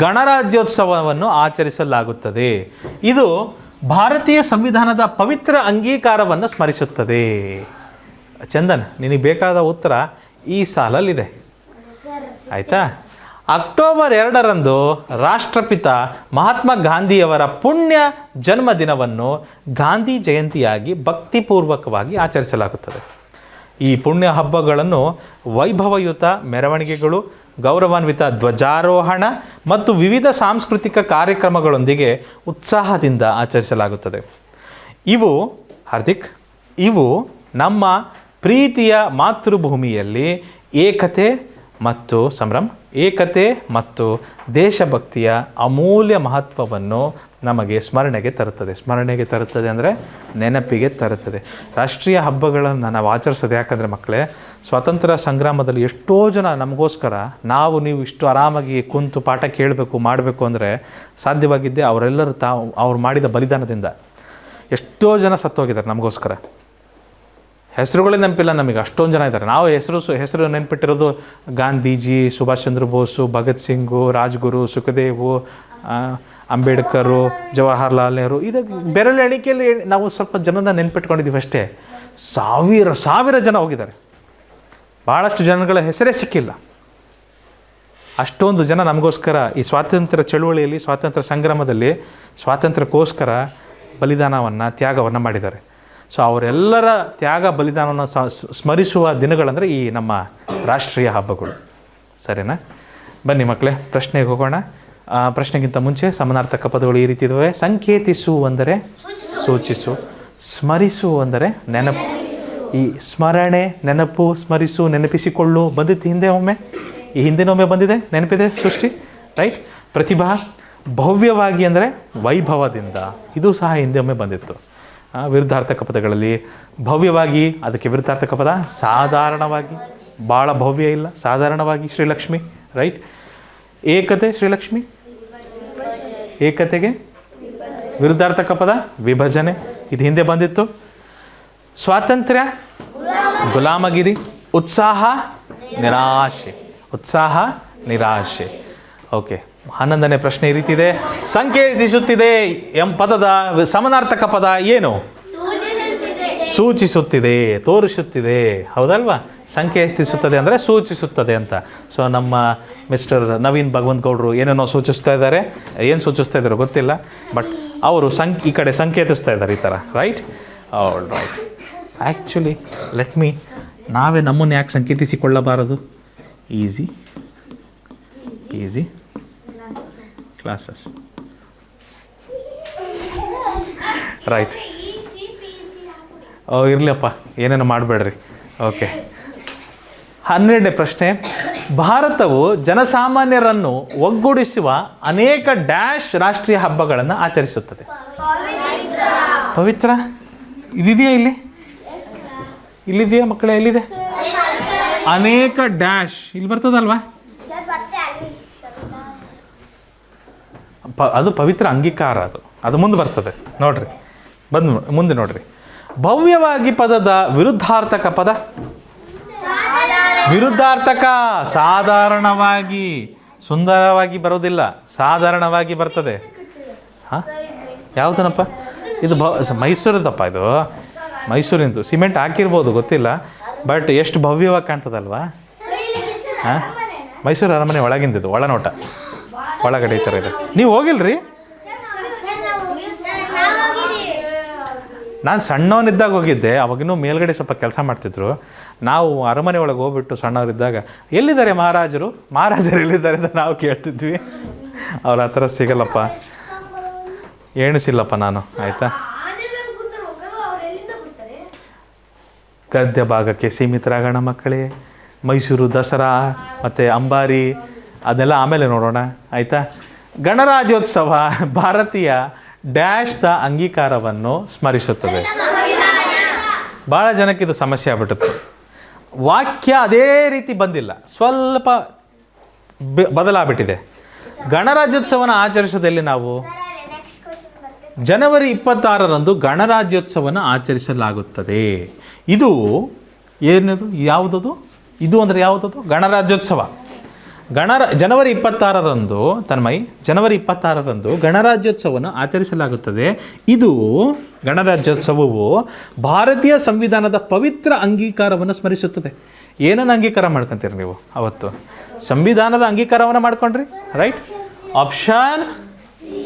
ಗಣರಾಜ್ಯೋತ್ಸವವನ್ನು ಆಚರಿಸಲಾಗುತ್ತದೆ. ಇದು ಭಾರತೀಯ ಸಂವಿಧಾನದ ಪವಿತ್ರ ಅಂಗೀಕಾರವನ್ನು ಸ್ಮರಿಸುತ್ತದೆ. ಚಂದನ್, ನಿನಗೆ ಬೇಕಾದ ಉತ್ತರ ಈ ಸಾಲಲ್ಲಿದೆ, ಆಯಿತಾ? ಅಕ್ಟೋಬರ್ 2ರಂದು ರಾಷ್ಟ್ರಪಿತ ಮಹಾತ್ಮ ಗಾಂಧಿಯವರ ಪುಣ್ಯ ಜನ್ಮದಿನವನ್ನು ಗಾಂಧಿ ಜಯಂತಿಯಾಗಿ ಭಕ್ತಿಪೂರ್ವಕವಾಗಿ ಆಚರಿಸಲಾಗುತ್ತದೆ. ಈ ಪುಣ್ಯ ಹಬ್ಬಗಳನ್ನು ವೈಭವಯುತ ಮೆರವಣಿಗೆಗಳು, ಗೌರವಾನ್ವಿತ ಧ್ವಜಾರೋಹಣ ಮತ್ತು ವಿವಿಧ ಸಾಂಸ್ಕೃತಿಕ ಕಾರ್ಯಕ್ರಮಗಳೊಂದಿಗೆ ಉತ್ಸಾಹದಿಂದ ಆಚರಿಸಲಾಗುತ್ತದೆ. ಇವು ನಮ್ಮ ಪ್ರೀತಿಯ ಮಾತೃಭೂಮಿಯಲ್ಲಿ ಏಕತೆ ಮತ್ತು ದೇಶಭಕ್ತಿಯ ಅಮೂಲ್ಯ ಮಹತ್ವವನ್ನು ನಮಗೆ ಸ್ಮರಣೆಗೆ ತರುತ್ತದೆ ಅಂದರೆ ನೆನಪಿಗೆ ತರುತ್ತದೆ. ರಾಷ್ಟ್ರೀಯ ಹಬ್ಬಗಳನ್ನು ನಾವು ಆಚರಿಸೋದು ಯಾಕಂದರೆ ಮಕ್ಕಳೇ, ಸ್ವಾತಂತ್ರ್ಯ ಸಂಗ್ರಾಮದಲ್ಲಿ ಎಷ್ಟೋ ಜನ ನಮಗೋಸ್ಕರ ನೀವು ಇಷ್ಟು ಆರಾಮಾಗಿ ಕುಂತು ಪಾಠ ಕೇಳಬೇಕು ಮಾಡಬೇಕು ಅಂದರೆ ಸಾಧ್ಯವಾಗಿದ್ದೆ ಅವರೆಲ್ಲರೂ ಅವ್ರು ಮಾಡಿದ ಬಲಿದಾನದಿಂದ. ಎಷ್ಟೋ ಜನ ಸತ್ತೋಗಿದ್ದಾರೆ ನಮಗೋಸ್ಕರ. ಹೆಸರುಗಳೇ ನೆನಪಿಲ್ಲ ನಮಗೆ, ಅಷ್ಟೊಂದು ಜನ ಇದ್ದಾರೆ. ನಾವು ಹೆಸರು ನೆನಪಿಟ್ಟಿರೋದು ಗಾಂಧೀಜಿ, ಸುಭಾಷ್ ಚಂದ್ರ ಬೋಸು, ಭಗತ್ ಸಿಂಗು, ರಾಜ್ಗುರು, ಸುಖದೇವು, ಅಂಬೇಡ್ಕರು, ಜವಾಹರ್ಲಾಲ್ ನೆಹರು. ಇದು ಬೆರಳು ಎಣಿಕೆಯಲ್ಲಿ ನಾವು ಸ್ವಲ್ಪ ಜನನ ನೆನ್ಪಿಟ್ಕೊಂಡಿದ್ದೀವಿ ಅಷ್ಟೇ. ಸಾವಿರ ಜನ ಹೋಗಿದ್ದಾರೆ. ಭಾಳಷ್ಟು ಜನಗಳ ಹೆಸರೇ ಸಿಕ್ಕಿಲ್ಲ. ಅಷ್ಟೊಂದು ಜನ ನಮಗೋಸ್ಕರ ಈ ಸ್ವಾತಂತ್ರ್ಯ ಚಳುವಳಿಯಲ್ಲಿ, ಸ್ವಾತಂತ್ರ್ಯ ಸಂಗ್ರಾಮದಲ್ಲಿ ಸ್ವಾತಂತ್ರ್ಯಕ್ಕೋಸ್ಕರ ಬಲಿದಾನವನ್ನು, ತ್ಯಾಗವನ್ನು ಮಾಡಿದ್ದಾರೆ. ಸೊ ಅವರೆಲ್ಲರ ತ್ಯಾಗ ಬಲಿದಾನವನ್ನು ಸ್ಮರಿಸುವ ದಿನಗಳಂದರೆ ಈ ನಮ್ಮ ರಾಷ್ಟ್ರೀಯ ಹಬ್ಬಗಳು. ಸರಿನಾ? ಬನ್ನಿ ಮಕ್ಕಳೇ, ಪ್ರಶ್ನೆಗೆ ಹೋಗೋಣ. ಪ್ರಶ್ನೆಗಿಂತ ಮುಂಚೆ ಸಮಾನಾರ್ಥಕ ಪದಗಳು ಈ ರೀತಿ ಇದ್ದಾವೆ. ಸಂಕೇತಿಸು ಅಂದರೆ ಸೂಚಿಸು, ಸ್ಮರಿಸು ಅಂದರೆ ನೆನಪು. ಈ ಸ್ಮರಣೆ, ನೆನಪು, ಸ್ಮರಿಸು, ನೆನಪಿಸಿಕೊಳ್ಳು ಬಂದಿತ್ತು ಹಿಂದಿನೊಮ್ಮೆ ಬಂದಿದೆ, ನೆನಪಿದೆ ಸೃಷ್ಟಿ, ರೈಟ್? ಪ್ರತಿಭಾ, ಭವ್ಯವಾಗಿ ಅಂದರೆ ವೈಭವದಿಂದ, ಇದು ಸಹ ಹಿಂದೊಮ್ಮೆ ಬಂದಿತ್ತು. ವಿರುದ್ಧಾರ್ಥಕ ಪದಗಳಲ್ಲಿ ಭವ್ಯವಾಗಿ, ಅದಕ್ಕೆ ವಿರುದ್ಧಾರ್ಥಕ ಪದ ಸಾಧಾರಣವಾಗಿ, ಭಾಳ ಭವ್ಯ ಇಲ್ಲ, ಸಾಧಾರಣವಾಗಿ ಶ್ರೀಲಕ್ಷ್ಮಿ, ರೈಟ್? ಏಕತೆ, ಶ್ರೀಲಕ್ಷ್ಮಿ, ಏಕತೆಗೆ ವಿರುದ್ಧಾರ್ಥಕ ಪದ ವಿಭಜನೆ, ಇದು ಹಿಂದೆ ಬಂದಿತ್ತು. ಸ್ವಾತಂತ್ರ್ಯ ಗುಲಾಮಗಿರಿ, ಉತ್ಸಾಹ ನಿರಾಶೆ. ಓಕೆ, 11ನೇ ಪ್ರಶ್ನೆ ಈ ರೀತಿ ಇದೆ. ಸಂಕೇತಿಸುತ್ತಿದೆ ಎಂಬ ಪದದ ಸಮಾನಾರ್ಥಕ ಪದ ಏನು? ಸೂಚಿಸುತ್ತಿದೆ, ತೋರಿಸುತ್ತಿದೆ, ಹೌದಲ್ವಾ? ಸಂಕೇತಿಸುತ್ತದೆ ಅಂದರೆ ಸೂಚಿಸುತ್ತದೆ ಅಂತ. ಸೊ ನಮ್ಮ ಮಿಸ್ಟರ್ ನವೀನ್ ಭಗವಂತ ಗೌಡರು ಏನೇನೋ ಸೂಚಿಸ್ತಾ ಇದ್ದಾರೆ. ಏನು ಸೂಚಿಸ್ತಾ ಇದ್ದಾರೋ ಗೊತ್ತಿಲ್ಲ, ಬಟ್ ಅವರು ಈ ಕಡೆ ಸಂಕೇತಿಸ್ತಾ ಇದ್ದಾರೆ ಈ ಥರ, ರೈಟ್? All right. ಆ್ಯಕ್ಚುಲಿ ನಾವೇ ನಮ್ಮನ್ನು ಯಾಕೆ ಸಂಕೇತಿಸಿಕೊಳ್ಳಬಾರದು? Easy classes, right? ಇರಲಿಯಪ್ಪ, ಏನೇನೋ ಮಾಡಬೇಡ್ರಿ. ಓಕೆ, 12ನೇ ಪ್ರಶ್ನೆ. ಭಾರತವು ಜನಸಾಮಾನ್ಯರನ್ನು ಒಗ್ಗೂಡಿಸುವ ಅನೇಕ ಡ್ಯಾಶ್ ರಾಷ್ಟ್ರೀಯ ಹಬ್ಬಗಳನ್ನು ಆಚರಿಸುತ್ತದೆ. ಪವಿತ್ರ ಇದಿದೆಯಾ? ಇಲ್ಲಿದೆಯಾ ಮಕ್ಕಳೇ? ಎಲ್ಲಿದೆ? ಅನೇಕ ಡ್ಯಾಶ್ ಇಲ್ಲಿ ಬರ್ತದಲ್ವಾ? ಅದು ಪವಿತ್ರ ಅಂಗೀಕಾರ, ಅದು ಮುಂದೆ ಬರ್ತದೆ ನೋಡ್ರಿ. ಮುಂದೆ ನೋಡ್ರಿ. ಭವ್ಯವಾಗಿ ಪದದ ವಿರುದ್ಧಾರ್ಥಕ ಪದ ಸಾಧಾರಣವಾಗಿ. ಸುಂದರವಾಗಿ ಬರೋದಿಲ್ಲ, ಸಾಧಾರಣವಾಗಿ ಬರ್ತದೆ. ಯಾವುದನಪ್ಪ ಇದು? ಮೈಸೂರದಪ್ಪ, ಇದು ಮೈಸೂರಿಂದು. ಸಿಮೆಂಟ್ ಹಾಕಿರ್ಬೋದು, ಗೊತ್ತಿಲ್ಲ, ಬಟ್ ಎಷ್ಟು ಭವ್ಯವಾಗಿ ಕಾಣ್ತದಲ್ವಾ? ಮೈಸೂರು ಅರಮನೆ ಒಳಗಿಂದಿದ್ದು, ಒಳನೋಟ, ಒಳಗಡೆ ಈ ಥರ ಇದೆ. ನೀವು ಹೋಗಿಲ್ರಿ? ನಾನು ಸಣ್ಣವನಿದ್ದಾಗ ಹೋಗಿದ್ದೆ. ಅವಾಗಿನ್ನೂ ಮೇಲ್ಗಡೆ ಸ್ವಲ್ಪ ಕೆಲಸ ಮಾಡ್ತಿದ್ರು. ನಾವು ಅರಮನೆ ಒಳಗೆ ಹೋಗ್ಬಿಟ್ಟು ಸಣ್ಣವರಿದ್ದಾಗ, ಎಲ್ಲಿದ್ದಾರೆ ಮಹಾರಾಜರು ಎಲ್ಲಿದ್ದಾರೆ ಅಂತ ನಾವು ಕೇಳ್ತಿದ್ವಿ. ಅವ್ರ ಆ ಥರ ಸಿಗಲ್ಲಪ್ಪ, ಎಣಿಸಿಲ್ಲಪ್ಪ ನಾನು, ಆಯಿತಾ? ಗದ್ಯ ಭಾಗಕ್ಕೆ ಸೀಮಿತರಾಗೋಣ ಮಕ್ಕಳೇ. ಮೈಸೂರು ದಸರಾ ಮತ್ತು ಅಂಬಾರಿ ಅದೆಲ್ಲ ಆಮೇಲೆ ನೋಡೋಣ, ಆಯಿತಾ? ಗಣರಾಜ್ಯೋತ್ಸವ ಭಾರತೀಯ ಡ್ಯಾಶ್ದ ಅಂಗೀಕಾರವನ್ನು ಸ್ಮರಿಸುತ್ತದೆ. ಭಾಳ ಜನಕ್ಕೆ ಇದು ಸಮಸ್ಯೆ ಆಗ್ಬಿಟ್ಟಿತ್ತು. ವಾಕ್ಯ ಅದೇ ರೀತಿ ಬಂದಿಲ್ಲ, ಸ್ವಲ್ಪ ಬದಲಾಗ್ಬಿಟ್ಟಿದೆ. ಗಣರಾಜ್ಯೋತ್ಸವನ ಆಚರಿಸೋದಲ್ಲಿ ನಾವು ಜನವರಿ 26ರಂದು ಗಣರಾಜ್ಯೋತ್ಸವನ ಆಚರಿಸಲಾಗುತ್ತದೆ. ಇದು ಏನದು? ಯಾವುದದು ಇದು? ಅಂದರೆ ಯಾವುದದು? ಗಣರಾಜ್ಯೋತ್ಸವ. ಜನವರಿ 26ರಂದು ಜನವರಿ 26ರಂದು ಗಣರಾಜ್ಯೋತ್ಸವವನ್ನು ಆಚರಿಸಲಾಗುತ್ತದೆ. ಇದು ಗಣರಾಜ್ಯೋತ್ಸವವು ಭಾರತೀಯ ಸಂವಿಧಾನದ ಪವಿತ್ರ ಅಂಗೀಕಾರವನ್ನು ಸ್ಮರಿಸುತ್ತದೆ. ಏನನ್ನು ಅಂಗೀಕಾರ ಮಾಡ್ಕೊತೀರಿ ನೀವು ಅವತ್ತು? ಸಂವಿಧಾನದ ಅಂಗೀಕಾರವನ್ನು ಮಾಡ್ಕೊಂಡ್ರಿ, ರೈಟ್? ಆಪ್ಷನ್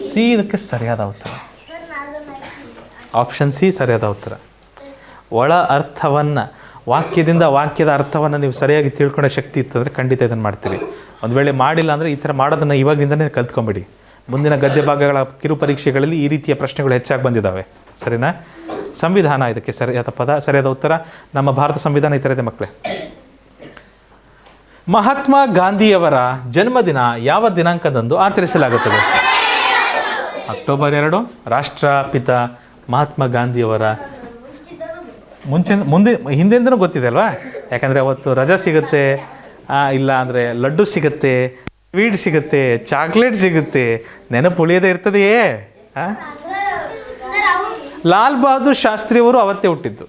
ಸಿ ಇದಕ್ಕೆ ಸರಿಯಾದ ಉತ್ತರ. ಆಪ್ಷನ್ ಸಿ ಸರಿಯಾದ ಉತ್ತರ. ಒಳ ಅರ್ಥವನ್ನು, ವಾಕ್ಯದಿಂದ ವಾಕ್ಯದ ಅರ್ಥವನ್ನು ನೀವು ಸರಿಯಾಗಿ ತಿಳ್ಕೊಳ್ಳೋ ಶಕ್ತಿ ಇತ್ತಂದರೆ ಖಂಡಿತ ಇದನ್ನು ಮಾಡ್ತೀರಿ. ಒಂದು ವೇಳೆ ಮಾಡಿಲ್ಲ ಅಂದರೆ ಈ ಥರ ಮಾಡೋದನ್ನು ಇವಾಗಿಂದನೇ ಕಲ್ತ್ಕೊಂಬಿಡಿ. ಮುಂದಿನ ಗದ್ಯ ಭಾಗಗಳ ಕಿರು ಪರೀಕ್ಷೆಗಳಲ್ಲಿ ಈ ರೀತಿಯ ಪ್ರಶ್ನೆಗಳು ಹೆಚ್ಚಾಗಿ ಬಂದಿದ್ದಾವೆ. ಸರಿನಾ? ಸಂವಿಧಾನ ಇದಕ್ಕೆ ಸರಿಯಾದ ಪದ, ಸರಿಯಾದ ಉತ್ತರ. ನಮ್ಮ ಭಾರತ ಸಂವಿಧಾನ ಈ ಥರ ಇದೆ ಮಕ್ಕಳೇ. ಮಹಾತ್ಮ ಗಾಂಧಿಯವರ ಜನ್ಮದಿನ ಯಾವ ದಿನಾಂಕದಂದು ಆಚರಿಸಲಾಗುತ್ತದೆ? ಅಕ್ಟೋಬರ್ 2. ರಾಷ್ಟ್ರಪಿತ ಮಹಾತ್ಮ ಗಾಂಧಿಯವರ ಮುಂದೆ ಹಿಂದೆಂದನೂ ಗೊತ್ತಿದೆ ಅಲ್ವಾ? ಯಾಕಂದರೆ ಅವತ್ತು ರಜಾ ಸಿಗುತ್ತೆ, ಇಲ್ಲ ಅಂದರೆ ಲಡ್ಡು ಸಿಗುತ್ತೆ, ಸ್ವೀಟ್ ಸಿಗುತ್ತೆ, ಚಾಕ್ಲೇಟ್ ಸಿಗುತ್ತೆ, ನೆನಪು ಉಳಿಯದೇ ಇರ್ತದೆಯೇ? ಲಾಲ್ ಬಹದ್ದೂರ್ ಶಾಸ್ತ್ರಿಯವರು ಅವತ್ತೇ ಹುಟ್ಟಿದ್ದು.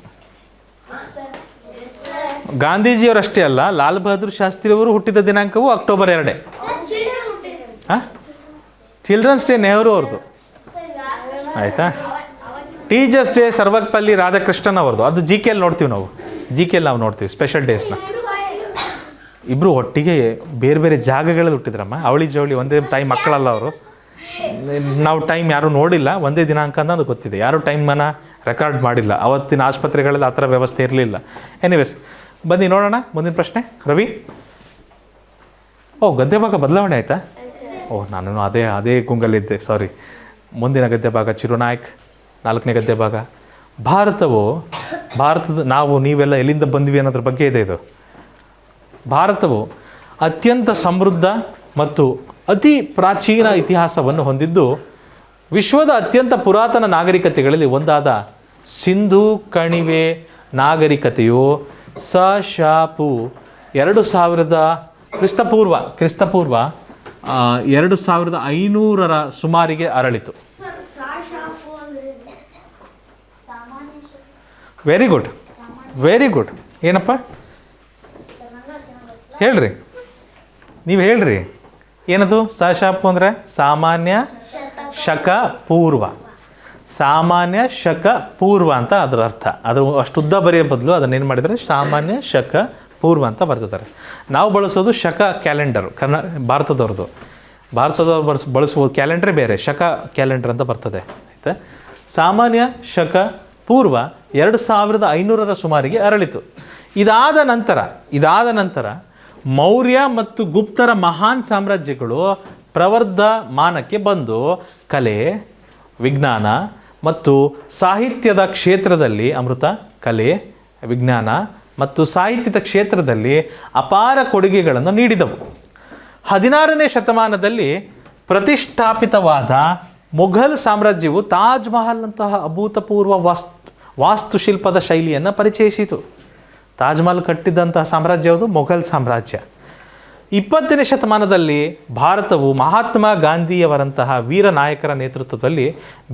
ಗಾಂಧೀಜಿಯವರಷ್ಟೇ ಅಲ್ಲ, ಲಾಲ್ ಬಹದ್ದೂರ್ ಶಾಸ್ತ್ರಿಯವರು ಹುಟ್ಟಿದ ದಿನಾಂಕವು ಅಕ್ಟೋಬರ್ 2. ಚಿಲ್ಡ್ರನ್ಸ್ ಡೇ ನೆಹರು ಅವ್ರದ್ದು, ಆಯಿತಾ? ಟೀಚರ್ಸ್ ಡೇ ಸರ್ವಪಲ್ಲಿ ರಾಧಾಕೃಷ್ಣನ್ ಅವ್ರದ್ದು. ಅದು ಜಿ ಕೆಲ್ಲಿ ನೋಡ್ತೀವಿ ನಾವು, ನಾವು ನೋಡ್ತೀವಿ ಸ್ಪೆಷಲ್ ಡೇಸ್ನ. ಇಬ್ಬರು ಒಟ್ಟಿಗೆ ಬೇರೆ ಬೇರೆ ಜಾಗಗಳಲ್ಲಿ ಹುಟ್ಟಿದ್ರಮ್ಮ. ಅವಳಿ ಜವಳಿ ಒಂದೇ ತಾಯಿ ಮಕ್ಕಳಲ್ಲ ಅವರು. ನಾವು ಟೈಮ್ ಯಾರೂ ನೋಡಿಲ್ಲ, ಒಂದೇ ದಿನಾಂಕ ಅನ್ನೋದು ಗೊತ್ತಿದೆ. ಯಾರೂ ಟೈಮನ್ನು ರೆಕಾರ್ಡ್ ಮಾಡಿಲ್ಲ. ಅವತ್ತಿನ ಆಸ್ಪತ್ರೆಗಳಲ್ಲಿ ಆ ಥರ ವ್ಯವಸ್ಥೆ ಇರಲಿಲ್ಲ. ಎನಿವೇಸ್, ಬನ್ನಿ ನೋಡೋಣ ಮುಂದಿನ ಪ್ರಶ್ನೆ. ರವಿ, ಗದ್ಯ ಭಾಗ ಬದಲಾವಣೆ ಆಯಿತಾ? ನಾನು ಅದೇ ಗುಂಗಲ್ಲಿದ್ದೆ, ಸಾರಿ. ಮುಂದಿನ ಗದ್ಯ ಭಾಗ ಚಿರುನಾಯಕ್, 4ನೇ ಗದ್ಯ ಭಾಗ. ಭಾರತದ ನಾವು ನೀವೆಲ್ಲ ಎಲ್ಲಿಂದ ಬಂದ್ವಿ ಅನ್ನೋದ್ರ ಬಗ್ಗೆ ಇದೆ ಇದು. ಭಾರತವು ಅತ್ಯಂತ ಸಮೃದ್ಧ ಮತ್ತು ಅತಿ ಪ್ರಾಚೀನ ಇತಿಹಾಸವನ್ನು ಹೊಂದಿದ್ದು, ವಿಶ್ವದ ಅತ್ಯಂತ ಪುರಾತನ ನಾಗರಿಕತೆಗಳಲ್ಲಿ ಒಂದಾದ ಸಿಂಧೂ ಕಣಿವೆ ನಾಗರಿಕತೆಯು ಸ.ಶ.ಪೂ 2000 ಕ್ರಿಸ್ತಪೂರ್ವ 2500ರ ಸುಮಾರಿಗೆ ಅರಳಿತು. Very good. ಏನಪ್ಪ ಹೇಳ್ರಿ, ನೀವು ಹೇಳ್ರಿ ಏನದು? ಸ.ಶ.ಪೂ ಅಂದರೆ ಸಾಮಾನ್ಯ ಶಕ ಪೂರ್ವ ಅಂತ ಅದರ ಅರ್ಥ. ಅದು ಅಷ್ಟು ಉದ್ದ ಬರೆಯೋ ಬದಲು ಅದನ್ನೇನು ಮಾಡಿದರೆ ಸಾಮಾನ್ಯ ಶಕ ಪೂರ್ವ ಅಂತ ಬರ್ತಿದ್ದಾರೆ. ನಾವು ಬಳಸೋದು ಶಕ ಕ್ಯಾಲೆಂಡರು, ಭಾರತದವ್ರು ಬಳಸುವ ಕ್ಯಾಲೆಂಡ್ರೇ ಬೇರೆ, ಶಕ ಕ್ಯಾಲೆಂಡರ್ ಅಂತ ಬರ್ತದೆ, ಆಯಿತಾ? ಸಾಮಾನ್ಯ ಶಕ ಪೂರ್ವ 2500ರ ಸುಮಾರಿಗೆ ಅರಳಿತು. ಇದಾದ ನಂತರ ಮೌರ್ಯ ಮತ್ತು ಗುಪ್ತರ ಮಹಾನ್ ಸಾಮ್ರಾಜ್ಯಗಳು ಪ್ರವರ್ಧಮಾನಕ್ಕೆ ಬಂದು ಕಲೆ, ವಿಜ್ಞಾನ ಮತ್ತು ಸಾಹಿತ್ಯದ ಕ್ಷೇತ್ರದಲ್ಲಿ ಕಲೆ, ವಿಜ್ಞಾನ ಮತ್ತು ಸಾಹಿತ್ಯದ ಕ್ಷೇತ್ರದಲ್ಲಿ ಅಪಾರ ಕೊಡುಗೆಗಳನ್ನು ನೀಡಿದವು. 16ನೇ ಶತಮಾನದಲ್ಲಿ ಪ್ರತಿಷ್ಠಾಪಿತವಾದ ಮೊಘಲ್ ಸಾಮ್ರಾಜ್ಯವು ತಾಜ್ ಮಹಲ್ ಅಂತಹ ಅಭೂತಪೂರ್ವ ವಾಸ್ತುಶಿಲ್ಪದ ಶೈಲಿಯನ್ನು ಪರಿಚಯಿಸಿತು. ತಾಜ್ ಮಹಲ್ ಕಟ್ಟಿದಂತಹ ಸಾಮ್ರಾಜ್ಯ ಯಾವುದು? ಮೊಘಲ್ ಸಾಮ್ರಾಜ್ಯ. 20ನೇ ಶತಮಾನದಲ್ಲಿ ಭಾರತವು ಮಹಾತ್ಮ ಗಾಂಧಿಯವರಂತಹ ವೀರ ನಾಯಕರ ನೇತೃತ್ವದಲ್ಲಿ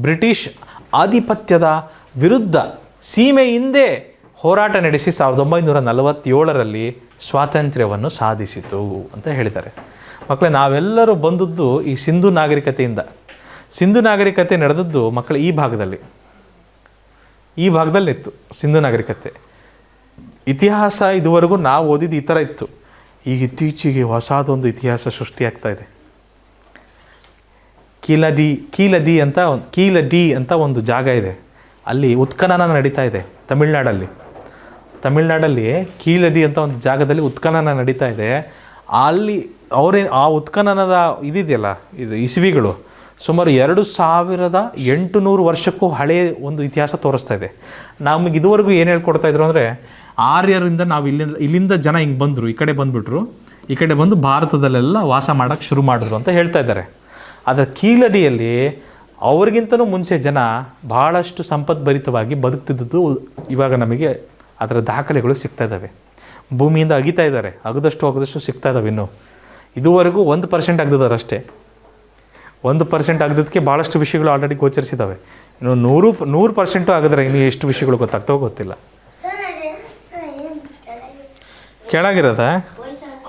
ಬ್ರಿಟಿಷ್ ಆಧಿಪತ್ಯದ ವಿರುದ್ಧ ಸೀಮೆಯಿಂದೇ ಹೋರಾಟ ನಡೆಸಿ 1947ರಲ್ಲಿ ಸ್ವಾತಂತ್ರ್ಯವನ್ನು ಸಾಧಿಸಿತು ಅಂತ ಹೇಳಿದ್ದಾರೆ. ಮಕ್ಕಳೇ, ನಾವೆಲ್ಲರೂ ಬಂದದ್ದು ಈ ಸಿಂಧು ನಾಗರಿಕತೆಯಿಂದ. ಸಿಂಧು ನಾಗರಿಕತೆ ನಡೆದದ್ದು ಮಕ್ಕಳು ಈ ಭಾಗದಲ್ಲಿತ್ತು ಸಿಂಧು ನಾಗರಿಕತೆ. ಇತಿಹಾಸ ಇದುವರೆಗೂ ನಾವು ಓದಿದ್ದು ಈ ಥರ ಇತ್ತು. ಈಗ ಇತ್ತೀಚೆಗೆ ಹೊಸದೊಂದು ಇತಿಹಾಸ ಸೃಷ್ಟಿಯಾಗ್ತಾ ಇದೆ. ಕೀಲಡಿ ಅಂತ ಒಂದು ಜಾಗ ಇದೆ. ಅಲ್ಲಿ ಉತ್ಖನನ ನಡೀತಾ ಇದೆ ತಮಿಳ್ನಾಡಲ್ಲಿ ಕೀಲಡಿ ಅಂತ ಒಂದು ಜಾಗದಲ್ಲಿ ಉತ್ಖನನ ನಡೀತಾ ಇದೆ. ಅಲ್ಲಿ ಆ ಉತ್ಖನನದ ಇದಿದೆಯಲ್ಲ, ಇದು ಇಸವಿಗಳು ಸುಮಾರು 2800 ವರ್ಷಕ್ಕೂ ಹಳೆಯ ಒಂದು ಇತಿಹಾಸ ತೋರಿಸ್ತಾ ಇದೆ. ನಮಗೆ ಇದುವರೆಗೂ ಏನು ಹೇಳ್ಕೊಡ್ತಾ ಇದ್ರು ಅಂದರೆ, ಆರ್ಯರಿಂದ ನಾವು ಇಲ್ಲಿಂದ ಜನ ಹಿಂಗೆ ಬಂದರು, ಈ ಕಡೆ ಬಂದುಬಿಟ್ರು, ಈ ಕಡೆ ಬಂದು ಭಾರತದಲ್ಲೆಲ್ಲ ವಾಸ ಮಾಡೋಕ್ಕೆ ಶುರು ಮಾಡಿದ್ರು ಅಂತ ಹೇಳ್ತಾ ಇದ್ದಾರೆ. ಆದರೆ ಕೀಲಡಿಯಲ್ಲಿ ಅವ್ರಿಗಿಂತಲೂ ಮುಂಚೆ ಜನ ಭಾಳಷ್ಟು ಸಂಪದ್ಭರಿತವಾಗಿ ಬದುಕ್ತಿದ್ದು ಇವಾಗ ನಮಗೆ ಅದರ ದಾಖಲೆಗಳು ಸಿಗ್ತಾ ಇದ್ದಾವೆ. ಭೂಮಿಯಿಂದ ಅಗಿತಾ ಇದ್ದಾರೆ, ಅಗದಷ್ಟು ಸಿಗ್ತಾ ಇದ್ದಾವೆ. ಇದುವರೆಗೂ 1% ಆಗದಿದ್ದಾರೆ ಅಷ್ಟೇ. 1% ಆಗದಕ್ಕೆ ಭಾಳಷ್ಟು ವಿಷಯಗಳು ಆಲ್ರೆಡಿ ಗೋಚರಿಸಿದ್ದಾವೆ. ಇನ್ನು 100% ಆಗಿದ್ರೆ ಇನ್ನು ಎಷ್ಟು ವಿಷಯಗಳು ಗೊತ್ತಾಗ್ತಾವೋ ಗೊತ್ತಿಲ್ಲ. ಕೆಳಗಿರೋದ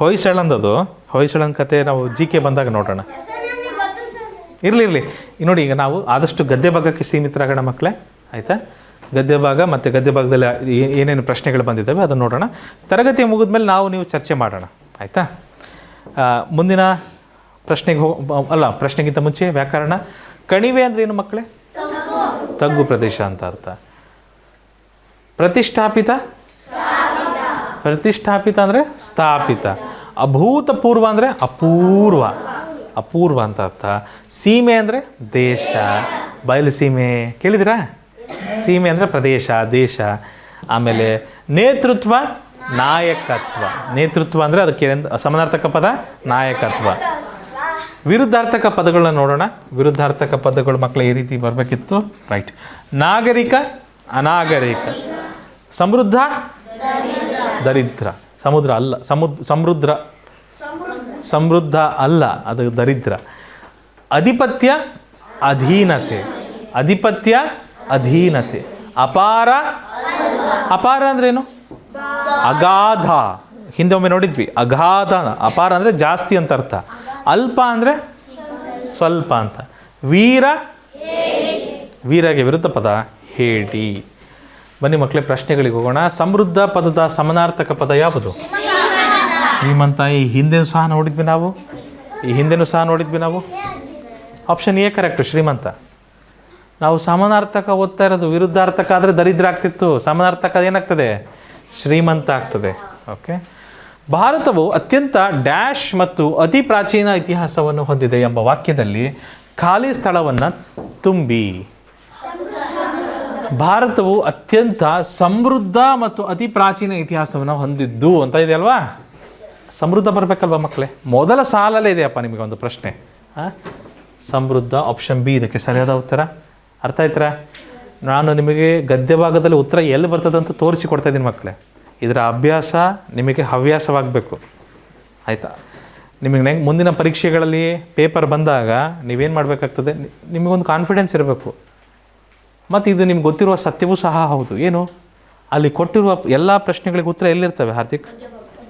ಹೊಯ್ಸಳನ ಕತೆ ನಾವು GK ಬಂದಾಗ ನೋಡೋಣ. ಇರಲಿ ನೋಡಿ, ಈಗ ನಾವು ಆದಷ್ಟು ಗದ್ಯ ಭಾಗಕ್ಕೆ ಸೀಮಿತರಾಗೋಣ ಮಕ್ಕಳೇ, ಆಯಿತಾ? ಗದ್ಯ ಭಾಗ ಮತ್ತು ಗದ್ಯ ಭಾಗದಲ್ಲಿ ಏನೇನು ಪ್ರಶ್ನೆಗಳು ಬಂದಿದ್ದಾವೆ ಅದನ್ನು ನೋಡೋಣ. ತರಗತಿ ಮುಗಿದ್ಮೇಲೆ ನೀವು ಚರ್ಚೆ ಮಾಡೋಣ, ಆಯಿತಾ? ಮುಂದಿನ ಪ್ರಶ್ನೆಗಿಂತ ಮುಂಚೆ ವ್ಯಾಕರಣ. ಕಣಿವೆ ಅಂದರೆ ಏನು ಮಕ್ಕಳೇ? ತಗ್ಗು ಪ್ರದೇಶ ಅಂತ ಅರ್ಥ. ಪ್ರತಿಷ್ಠಾಪಿತ ಪ್ರತಿಷ್ಠಾಪಿತ ಅಂದರೆ ಸ್ಥಾಪಿತ. ಅಭೂತಪೂರ್ವ ಅಂದರೆ ಅಪೂರ್ವ, ಅಪೂರ್ವ ಅಂತ ಅರ್ಥ. ಸೀಮೆ ಅಂದರೆ ದೇಶ, ಬಯಲು ಸೀಮೆ ಕೇಳಿದಿರಾ? ಸೀಮೆ ಅಂದರೆ ಪ್ರದೇಶ, ದೇಶ. ಆಮೇಲೆ ನೇತೃತ್ವ, ನಾಯಕತ್ವ. ನೇತೃತ್ವ ಅಂದರೆ ಅದಕ್ಕೆ ಸಮಾನಾರ್ಥಕ ಪದ ನಾಯಕತ್ವ. ವಿರುದ್ಧಾರ್ಥಕ ಪದಗಳನ್ನ ನೋಡೋಣ. ವಿರುದ್ಧಾರ್ಥಕ ಪದಗಳು ಮಕ್ಕಳ ಈ ರೀತಿ ಬರಬೇಕಿತ್ತು. ರೈಟ್. ನಾಗರಿಕ, ಅನಾಗರಿಕ. ಸಮೃದ್ಧ, ದರಿದ್ರ. ಸಮುದ್ರ ಅಲ್ಲ, ಸಮೃದ್ಧ ಅಲ್ಲ, ಅದು ದರಿದ್ರ. ಅಧಿಪತ್ಯ, ಅಧೀನತೆ. ಅಧಿಪತ್ಯ, ಅಧೀನತೆ. ಅಪಾರ, ಅಪಾರ ಅಂದ್ರೇನು? ಅಗಾಧ. ಹಿಂದೆ ಒಮ್ಮೆ ನೋಡಿದ್ವಿ, ಅಗಾಧ. ಅಪಾರ ಅಂದರೆ ಜಾಸ್ತಿ ಅಂತ ಅರ್ಥ. ಅಲ್ಪ ಅಂದರೆ ಸ್ವಲ್ಪ ಅಂತ. ವೀರ, ವೀರಗೆ ವಿರುದ್ಧ ಪದ ಹೇಡಿ. ಬನ್ನಿ ಮಕ್ಕಳೇ, ಪ್ರಶ್ನೆಗಳಿಗೆ ಹೋಗೋಣ. ಸಮೃದ್ಧ ಪದದ ಸಮಾನಾರ್ಥಕ ಪದ ಯಾವುದು? ಶ್ರೀಮಂತ. ಈ ಹಿಂದೆನೂ ಸಹ ನೋಡಿದ್ವಿ ನಾವು. ಆಪ್ಷನ್ ಎ ಕರೆಕ್ಟು, ಶ್ರೀಮಂತ. ನಾವು ಸಮಾನಾರ್ಥಕ ಓದ್ತಾ ಇರೋದು. ವಿರುದ್ಧಾರ್ಥಕ ಆದರೆ ದರಿದ್ರ ಆಗ್ತಿತ್ತು, ಸಮಾನಾರ್ಥಕ ಏನಾಗ್ತದೆ? ಶ್ರೀಮಂತ ಆಗ್ತದೆ. ಓಕೆ. ಭಾರತವು ಅತ್ಯಂತ ಡ್ಯಾಶ್ ಮತ್ತು ಅತಿ ಪ್ರಾಚೀನ ಇತಿಹಾಸವನ್ನು ಹೊಂದಿದೆ ಎಂಬ ವಾಕ್ಯದಲ್ಲಿ ಖಾಲಿ ಸ್ಥಳವನ್ನು ತುಂಬಿ. ಭಾರತವು ಅತ್ಯಂತ ಸಮೃದ್ಧ ಮತ್ತು ಅತಿ ಪ್ರಾಚೀನ ಇತಿಹಾಸವನ್ನು ಹೊಂದಿದ್ದು ಅಂತ ಇದೆ ಅಲ್ವಾ? ಸಮೃದ್ಧ ಬರಬೇಕಲ್ವ ಮಕ್ಕಳೇ? ಮೊದಲ ಸಾಲಲ್ಲೇ ಇದೆಯಪ್ಪ ನಿಮಗೆ ಒಂದು ಪ್ರಶ್ನೆ. ಸಮೃದ್ಧ, ಆಪ್ಷನ್ ಬಿ ಇದಕ್ಕೆ ಸರಿಯಾದ ಉತ್ತರ. ಅರ್ಥ ಆಯ್ತರ? ನಾನು ನಿಮಗೆ ಗದ್ಯ ಭಾಗದಲ್ಲಿ ಉತ್ತರ ಎಲ್ಲಿ ಬರ್ತದೆ ಅಂತ ತೋರಿಸಿಕೊಡ್ತಾ ಇದ್ದೀನಿ ಮಕ್ಕಳೇ. ಇದರ ಅಭ್ಯಾಸ ನಿಮಗೆ ಹವ್ಯಾಸವಾಗಬೇಕು, ಆಯಿತಾ? ನಿಮಗೆ ಮುಂದಿನ ಪರೀಕ್ಷೆಗಳಲ್ಲಿ ಪೇಪರ್ ಬಂದಾಗ ನೀವೇನು ಮಾಡಬೇಕಾಗ್ತದೆ, ನಿಮಗೊಂದು ಕಾನ್ಫಿಡೆನ್ಸ್ ಇರಬೇಕು. ಮತ್ತು ಇದು ನಿಮ್ಗೆ ಗೊತ್ತಿರುವ ಸತ್ಯವೂ ಸಹ ಹೌದು. ಏನು? ಅಲ್ಲಿ ಕೊಟ್ಟಿರುವ ಎಲ್ಲ ಪ್ರಶ್ನೆಗಳಿಗೆ ಉತ್ತರ ಎಲ್ಲಿರ್ತವೆ ಹಾರ್ದಿಕ್?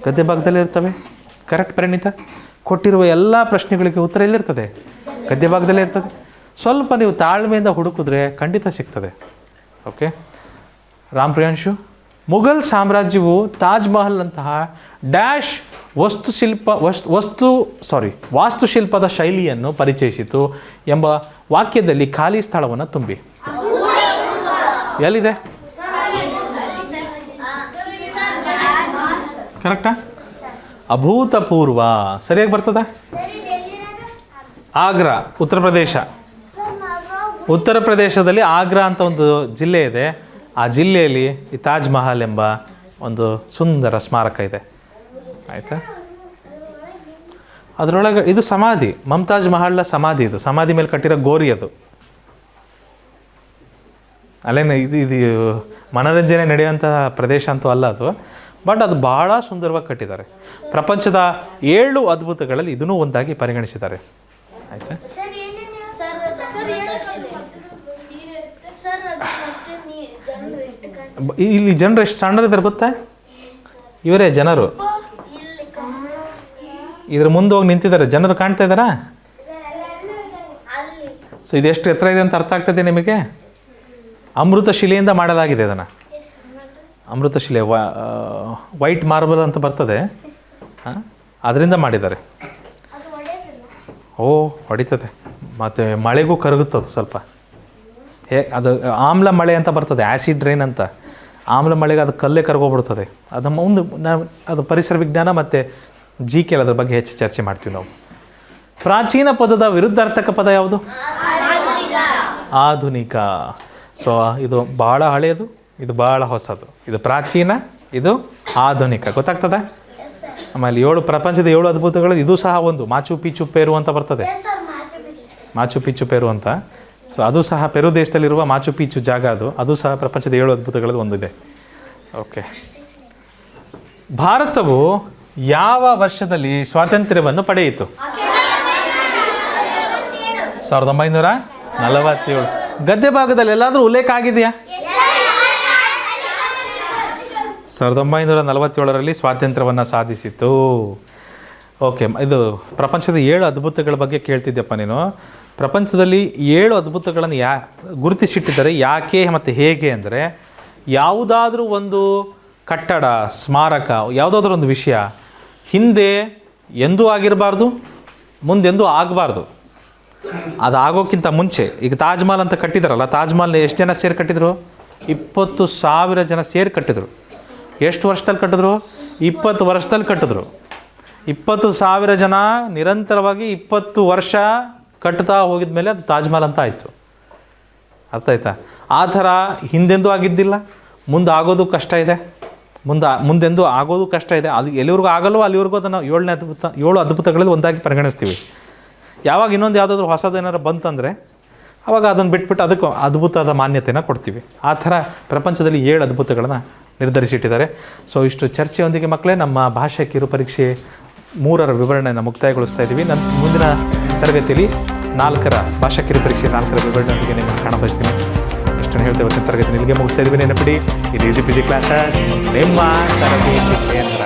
ಗದ್ಯ ಭಾಗದಲ್ಲಿ ಇರ್ತವೆ. ಕರೆಕ್ಟ್ ಪರಿಣಿತ? ಕೊಟ್ಟಿರುವ ಎಲ್ಲ ಪ್ರಶ್ನೆಗಳಿಗೆ ಉತ್ತರ ಎಲ್ಲಿರ್ತದೆ? ಗದ್ಯ ಭಾಗದಲ್ಲೇ ಇರ್ತದೆ. ಸ್ವಲ್ಪ ನೀವು ತಾಳ್ಮೆಯಿಂದ ಹುಡುಕಿದ್ರೆ ಖಂಡಿತ ಸಿಗ್ತದೆ. ಓಕೆ. ರಾಮ್ ಪ್ರಿಯಾಂಶು, ಮುಘಲ್ ಸಾಮ್ರಾಜ್ಯವು ತಾಜ್ ಮಹಲ್ನಂತಹ ಡ್ಯಾಶ್ ವಾಸ್ತುಶಿಲ್ಪದ ಶೈಲಿಯನ್ನು ಪರಿಚಯಿಸಿತು ಎಂಬ ವಾಕ್ಯದಲ್ಲಿ ಖಾಲಿ ಸ್ಥಳವನ್ನು ತುಂಬಿ. ಎಲ್ಲಿದೆ? ಕರೆಕ್ಟಾ? ಅಭೂತಪೂರ್ವ ಸರಿಯಾಗಿ ಬರ್ತದ? ಆಗ್ರಾ, ಉತ್ತರ ಪ್ರದೇಶ. ಉತ್ತರ ಪ್ರದೇಶದಲ್ಲಿ ಆಗ್ರಾ ಅಂತ ಒಂದು ಜಿಲ್ಲೆ ಇದೆ. ಆ ಜಿಲ್ಲೆಯಲ್ಲಿ ಈ ತಾಜ್ ಮಹಲ್ ಎಂಬ ಒಂದು ಸುಂದರ ಸ್ಮಾರಕ ಇದೆ, ಆಯಿತಾ? ಅದರೊಳಗೆ ಇದು ಸಮಾಧಿ, ಮಮತಾಜ್ ಮಹಲ್ನ ಸಮಾಧಿ. ಇದು ಸಮಾಧಿ ಮೇಲೆ ಕಟ್ಟಿರೋ ಗೋರಿ ಅದು. ಅಲ್ಲೇನು ಇದು ಮನೋರಂಜನೆ ನಡೆಯುವಂಥ ಪ್ರದೇಶ ಅಂತೂ ಅಲ್ಲ ಅದು, ಬಟ್ ಅದು ಭಾಳ ಸುಂದರವಾಗಿ ಕಟ್ಟಿದ್ದಾರೆ. ಪ್ರಪಂಚದ 7 ಅದ್ಭುತಗಳಲ್ಲಿ ಇದನ್ನೂ ಒಂದಾಗಿ ಪರಿಗಣಿಸಿದ್ದಾರೆ, ಆಯಿತಾ? ಇಲ್ಲಿ ಜನರು ಎಷ್ಟು ಸಣ್ಣರಿದ್ದಾರೆ ಗೊತ್ತಾ? ಇವರೇ ಜನರು. ಇದ್ರ ಮುಂದೆ ಹೋಗಿ ನಿಂತಿದ್ದಾರೆ ಜನರು, ಕಾಣ್ತಾ ಇದ್ದಾರಾ? ಸೊ ಇದೆಷ್ಟು ಎತ್ತರ ಇದೆ ಅಂತ ಅರ್ಥ ಆಗ್ತದೆ ನಿಮಗೆ? ಅಮೃತ ಶಿಲೆಯಿಂದ ಮಾಡಲಾಗಿದೆ ಇದನ್ನು. ಅಮೃತ ಶಿಲೆ, ವೈಟ್ ಮಾರ್ಬಲ್ ಅಂತ ಬರ್ತದೆ, ಅದರಿಂದ ಮಾಡಿದ್ದಾರೆ. ಓ, ಹೊಡಿತದೆ. ಮತ್ತು ಮಳೆಗೂ ಕರಗುತ್ತದು ಸ್ವಲ್ಪ. ಅದು ಆಮ್ಲ ಮಳೆ ಅಂತ ಬರ್ತದೆ, ಆ್ಯಸಿಡ್ ರೈನ್ ಅಂತ. ಆಮ್ಲ ಮಳೆಗೆ ಅದು ಕಲ್ಲೇ ಕರ್ಗೋಗ್ಬಿಡ್ತದೆ. ಅದು ಮುಂದೆ ಅದು ಪರಿಸರ ವಿಜ್ಞಾನ ಮತ್ತು GK ಅದ್ರ ಬಗ್ಗೆ ಹೆಚ್ಚು ಚರ್ಚೆ ಮಾಡ್ತೀವಿ ನಾವು. ಪ್ರಾಚೀನ ಪದದ ವಿರುದ್ಧಾರ್ಥಕ ಪದ ಯಾವುದು? ಆಧುನಿಕ. ಸೊ ಇದು ಭಾಳ ಹಳೆಯದು, ಇದು ಭಾಳ ಹೊಸದು. ಇದು ಪ್ರಾಚೀನ, ಇದು ಆಧುನಿಕ. ಗೊತ್ತಾಗ್ತದೆ? ಆಮೇಲೆ ಪ್ರಪಂಚದ 7 ಅದ್ಭುತಗಳು ಇದು ಸಹ ಒಂದು. ಮಾಚು ಪಿಚ್ಚು ಪೇರು ಅಂತ ಬರ್ತದೆ, ಮಾಚು ಪಿಚ್ಚು ಪೇರು ಅಂತ. ಸೊ ಅದು ಸಹ ಪೆರು ದೇಶದಲ್ಲಿರುವ ಮಾಚು ಪಿಚ್ಚು ಜಾಗ ಅದು ಸಹ ಪ್ರಪಂಚದ 7 ಅದ್ಭುತಗಳಲ್ಲಿ ಒಂದಿದೆ. ಓಕೆ. ಭಾರತವು ಯಾವ ವರ್ಷದಲ್ಲಿ ಸ್ವಾತಂತ್ರ್ಯವನ್ನು ಪಡೆಯಿತು? 1947. ಗದ್ಯ ಭಾಗದಲ್ಲಿ ಎಲ್ಲಾದರೂ ಉಲ್ಲೇಖ ಆಗಿದೆಯಾ? 1947ರಲ್ಲಿ ಸ್ವಾತಂತ್ರ್ಯವನ್ನು ಸಾಧಿಸಿತು. ಓಕೆ. ಇದು ಪ್ರಪಂಚದ 7 ಅದ್ಭುತಗಳ ಬಗ್ಗೆ ಕೇಳ್ತಿದ್ದೆಪ್ಪ ನೀನು. ಪ್ರಪಂಚದಲ್ಲಿ 7 ಅದ್ಭುತಗಳನ್ನು ಗುರುತಿಸಿಟ್ಟಿದ್ದಾರೆ. ಯಾಕೆ ಮತ್ತು ಹೇಗೆ ಅಂದರೆ, ಯಾವುದಾದ್ರೂ ಒಂದು ಕಟ್ಟಡ, ಸ್ಮಾರಕ, ಯಾವುದಾದ್ರೂ ಒಂದು ವಿಷಯ ಹಿಂದೆ ಎಂದೂ ಆಗಿರಬಾರ್ದು, ಮುಂದೆಂದೂ ಆಗಬಾರ್ದು. ಅದು ಆಗೋಕ್ಕಿಂತ ಮುಂಚೆ, ಈಗ ತಾಜ್ ಮಹಲ್ ಅಂತ ಕಟ್ಟಿದಾರಲ್ಲ, ತಾಜ್ ಮಹಲ್ ಎಷ್ಟು ಜನ ಸೇರಿ ಕಟ್ಟಿದ್ರು? 20,000 ಜನ ಸೇರಿ ಕಟ್ಟಿದ್ರು. ಎಷ್ಟು ವರ್ಷದಲ್ಲಿ ಕಟ್ಟಿದ್ರು? 20 ವರ್ಷದಲ್ಲಿ ಕಟ್ಟಿದ್ರು. 20,000 ಜನ ನಿರಂತರವಾಗಿ 20 ವರ್ಷ ಕಟ್ತಾ ಹೋಗಿದ ಮೇಲೆ ಅದು ತಾಜ್ ಮಹಲ್ ಅಂತ ಆಯಿತು. ಅರ್ಥ ಆಯ್ತಾ? ಆ ಥರ ಹಿಂದೆಂದೂ ಆಗಿದ್ದಿಲ್ಲ, ಮುಂದೆ ಆಗೋದು ಕಷ್ಟ ಇದೆ, ಮುಂದೆಂದೂ ಆಗೋದು ಕಷ್ಟ ಇದೆ. ಅದು ಎಲ್ಲಿವರೆಗೂ ಆಗಲ್ವೋ ಅಲ್ಲಿವರೆಗೂ ಅದನ್ನು 7 ಅದ್ಭುತಗಳಲ್ಲಿ ಒಂದಾಗಿ ಪರಿಗಣಿಸ್ತೀವಿ. ಯಾವಾಗ ಇನ್ನೊಂದು ಯಾವುದಾದ್ರೂ ಹೊಸದೇನಾರು ಬಂತಂದರೆ ಆವಾಗ ಅದನ್ನು ಬಿಟ್ಬಿಟ್ಟು ಅದಕ್ಕೆ ಅದ್ಭುತದ ಮಾನ್ಯತೆಯನ್ನು ಕೊಡ್ತೀವಿ. ಆ ಥರ ಪ್ರಪಂಚದಲ್ಲಿ 7 ಅದ್ಭುತಗಳನ್ನು ನಿರ್ಧರಿಸಿಟ್ಟಿದ್ದಾರೆ. ಸೊ ಇಷ್ಟು ಚರ್ಚೆಯೊಂದಿಗೆ ಮಕ್ಕಳೇ ನಮ್ಮ ಭಾಷಾ ಕಿರುಪರೀಕ್ಷೆ 3ರ ವಿವರಣೆಯನ್ನು ಮುಕ್ತಾಯಗೊಳಿಸ್ತಾ ಇದ್ದೀವಿ. ನನ್ನ ಮುಂದಿನ ತರಗತಿಯಲ್ಲಿ 4ರ ಭಾಷಾ ಕಿರುಪರೀಕ್ಷೆ 4ರ ವಿವರಣೆಯೊಂದಿಗೆ ನಿಮ್ಮನ್ನು ಕಾಣಬಯಸ್ತೀನಿ. ಇಷ್ಟನ್ನು ಹೇಳ್ತಾ ಇವತ್ತಿನ ತರಗತಿ ಇಲ್ಲಿಗೆ ಮುಗಿಸ್ತಾ ಇದ್ದೀವಿ. ನೆನಪಿಡಿ, ಇದು ಈಸಿ ಪಿಜಿ ಕ್ಲಾಸಸ್ ನಿಮ್ಮ ತರಬೇತಿ ಕೇಂದ್ರ.